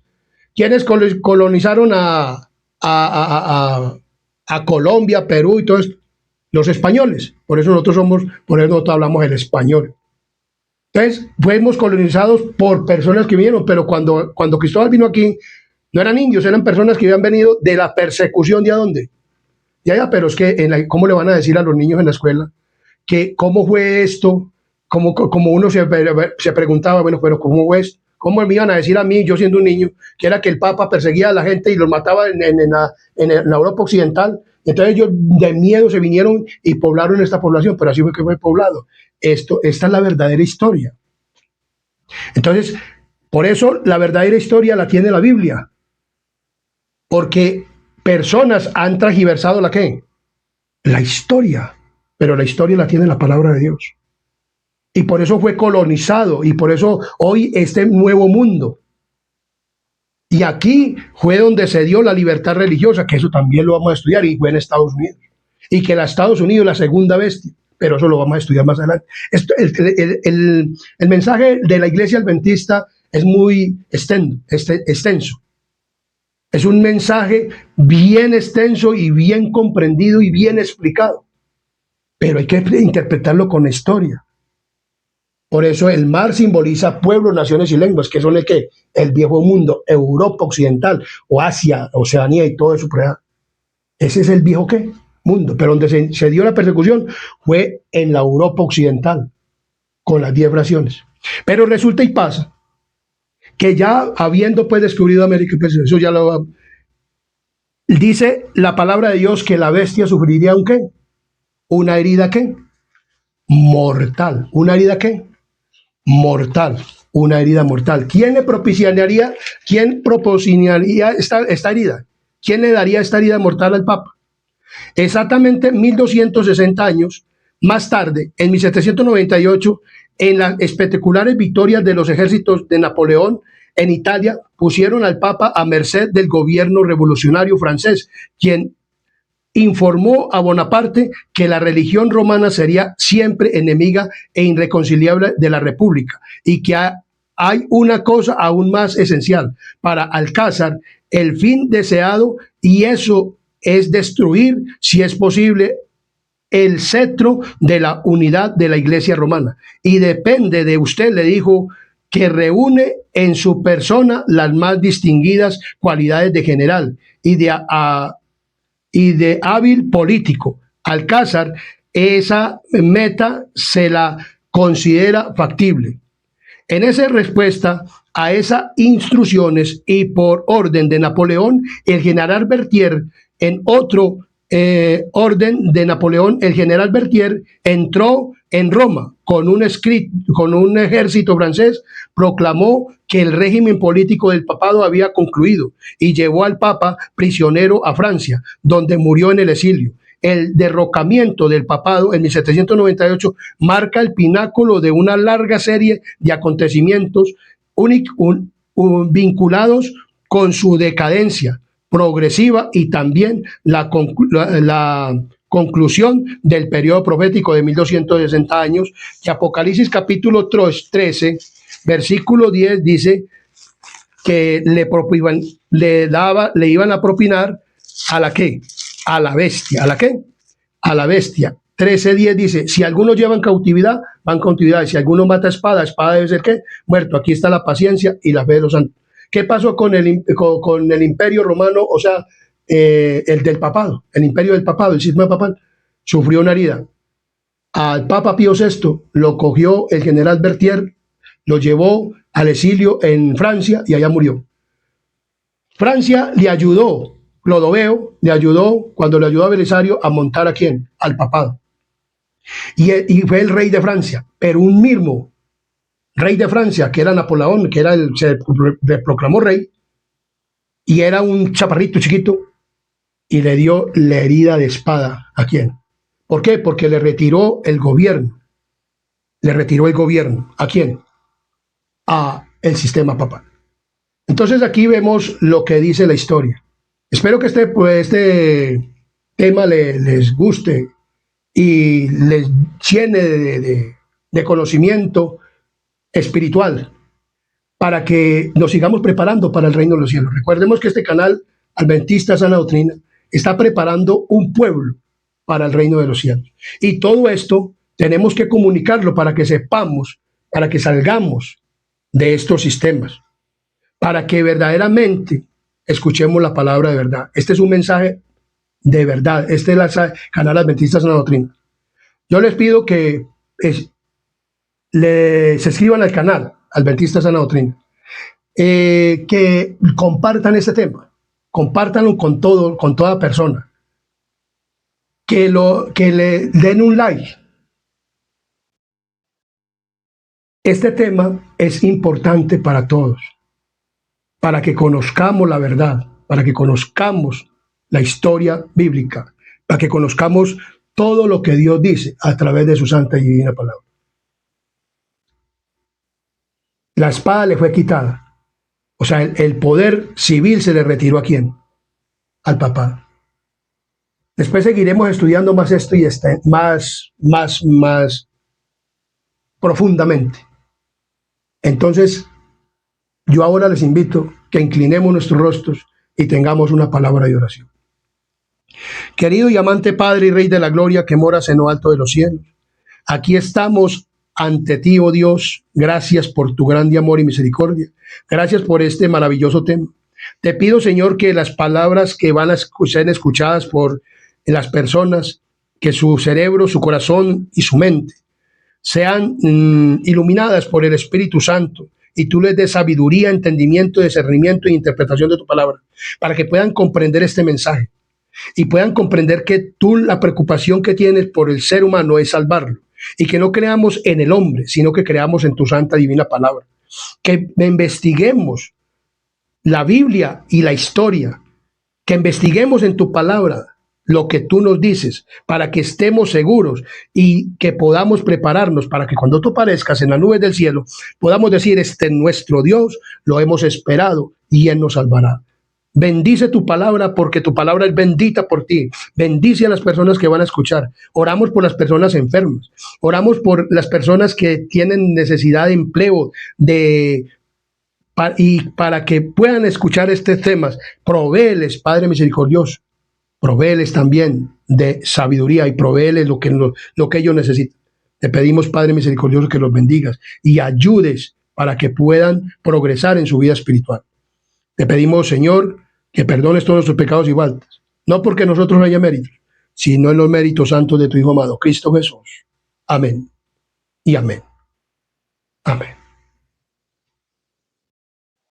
¿Quiénes colonizaron a Colombia, Perú y todo esto? Los españoles. Por eso nosotros hablamos el español. Entonces, fuimos colonizados por personas que vinieron, pero cuando Cristóbal vino aquí, no eran indios, eran personas que habían venido de la persecución. ¿De dónde? De allá. Pero es que, ¿cómo le van a decir a los niños en la escuela que cómo fue esto? Como uno se preguntaba, bueno, pero ¿cómo fue esto? ¿Cómo me iban a decir a mí, yo siendo un niño, que era que el Papa perseguía a la gente y los mataba en la Europa Occidental? Entonces ellos de miedo se vinieron y poblaron esta población, pero así fue que fue poblado. Esta es la verdadera historia. Entonces, por eso la verdadera historia la tiene la Biblia, porque personas han transgiversado la historia, pero la historia la tiene la palabra de Dios. Y por eso fue colonizado, y por eso hoy este nuevo mundo. Y aquí fue donde se dio la libertad religiosa, que eso también lo vamos a estudiar, y fue en Estados Unidos. Y que Estados Unidos es la segunda bestia, pero eso lo vamos a estudiar más adelante. El mensaje de la Iglesia Adventista es muy extenso. Es un mensaje bien extenso y bien comprendido y bien explicado. Pero hay que interpretarlo con historia. Por eso el mar simboliza pueblos, naciones y lenguas, que son el viejo mundo, Europa Occidental, o Asia, Oceanía y todo eso. Ese es el viejo mundo. Pero donde se dio la persecución fue en la Europa Occidental, con las 10 naciones. Pero resulta y pasa que ya habiendo descubrido América, eso ya lo dice la palabra de Dios, que la bestia sufriría una herida mortal. ¿Una herida mortal? Una herida mortal. ¿Quién le propiciaría, esta herida? ¿Quién le daría esta herida mortal al Papa? Exactamente 1260 años más tarde, en 1798, en las espectaculares victorias de los ejércitos de Napoleón en Italia, pusieron al Papa a merced del gobierno revolucionario francés, quien informó a Bonaparte que la religión romana sería siempre enemiga e irreconciliable de la República, y que hay una cosa aún más esencial para Alcázar, el fin deseado, y eso es destruir, si es posible, el cetro de la unidad de la Iglesia romana. Y depende de usted, le dijo, que reúne en su persona las más distinguidas cualidades de general y de hábil político. Alcázar esa meta se la considera factible. En esa respuesta a esas instrucciones y por orden de Napoleón, el general Berthier, en otro orden de Napoleón, el general Berthier entró en Roma con un ejército francés, proclamó que el régimen político del papado había concluido y llevó al papa prisionero a Francia, donde murió en el exilio. El derrocamiento del papado en 1798 marca el pináculo de una larga serie de acontecimientos vinculados con su decadencia progresiva y también la conclusión del periodo profético de 1260 años, que Apocalipsis capítulo 13, versículo 10 dice que le iban a propinar a la ¿qué? A la bestia. ¿A la qué? A la bestia. 13:10 dice, si alguno lleva en cautividad, van en cautividad. Si alguno mata espada debe ser ¿qué? Muerto. Aquí está la paciencia y la fe de los santos. ¿Qué pasó con el imperio romano? O sea, el del papado, el imperio del papado, el sistema papal, sufrió una herida. Al Papa Pío VI lo cogió el general Berthier, lo llevó al exilio en Francia y allá murió. Francia le ayudó, Clodoveo le ayudó, cuando le ayudó a Belisario, a montar ¿a quién? Al papado. Y fue el rey de Francia, pero un mismo rey de Francia, que era Napoleón, que se proclamó rey, y era un chaparrito chiquito, y le dio la herida de espada. ¿A quién? ¿Por qué? Porque le retiró el gobierno. Le retiró el gobierno. ¿A quién? A el sistema papal. Entonces aquí vemos lo que dice la historia. Espero que este tema les guste y les llene de conocimiento espiritual para que nos sigamos preparando para el reino de los cielos. Recordemos que este canal Adventista Sana Doctrina está preparando un pueblo para el reino de los cielos. Y todo esto tenemos que comunicarlo para que sepamos, para que salgamos de estos sistemas, para que verdaderamente escuchemos la palabra de verdad. Este es un mensaje de verdad. Este es el canal Adventista Sana Doctrina. Yo les pido que se escriban al canal Adventista Sana Doctrina, que compartan este tema, compártanlo con toda persona, que le den un like. Este tema es importante para todos, para que conozcamos la verdad, para que conozcamos la historia bíblica, para que conozcamos todo lo que Dios dice a través de su santa y divina palabra. La espada le fue quitada. O sea, el poder civil se le retiró ¿a quién? Al papado. Después seguiremos estudiando más esto y más profundamente. Entonces, yo ahora les invito que inclinemos nuestros rostros y tengamos una palabra de oración. Querido y amante Padre y Rey de la Gloria que moras en lo alto de los cielos, aquí estamos ante ti, oh Dios. Gracias por tu grande amor y misericordia. Gracias por este maravilloso tema. Te pido, Señor, que las palabras que van a ser escuchadas por las personas, que su cerebro, su corazón y su mente sean iluminadas por el Espíritu Santo, y tú les des sabiduría, entendimiento, discernimiento e interpretación de tu palabra, para que puedan comprender este mensaje y puedan comprender que tú, la preocupación que tienes por el ser humano es salvarlo, y que no creamos en el hombre, sino que creamos en tu santa divina palabra, que investiguemos la Biblia y la historia, que investiguemos en tu palabra lo que tú nos dices, para que estemos seguros y que podamos prepararnos para que cuando tú aparezcas en las nubes del cielo, podamos decir, este es nuestro Dios, lo hemos esperado y Él nos salvará. Bendice tu palabra, porque tu palabra es bendita por ti. Bendice a las personas que van a escuchar. Oramos por las personas enfermas. Oramos por las personas que tienen necesidad de empleo, y para que puedan escuchar estos temas. Provéeles, Padre misericordioso, Provéeles también de sabiduría y provéeles lo que ellos necesitan. Te pedimos, Padre misericordioso, que los bendigas y ayudes para que puedan progresar en su vida espiritual. Te pedimos, Señor, que perdones todos nuestros pecados y faltas, no porque nosotros no haya méritos, sino en los méritos santos de tu Hijo amado, Cristo Jesús. Amén y amén. Amén.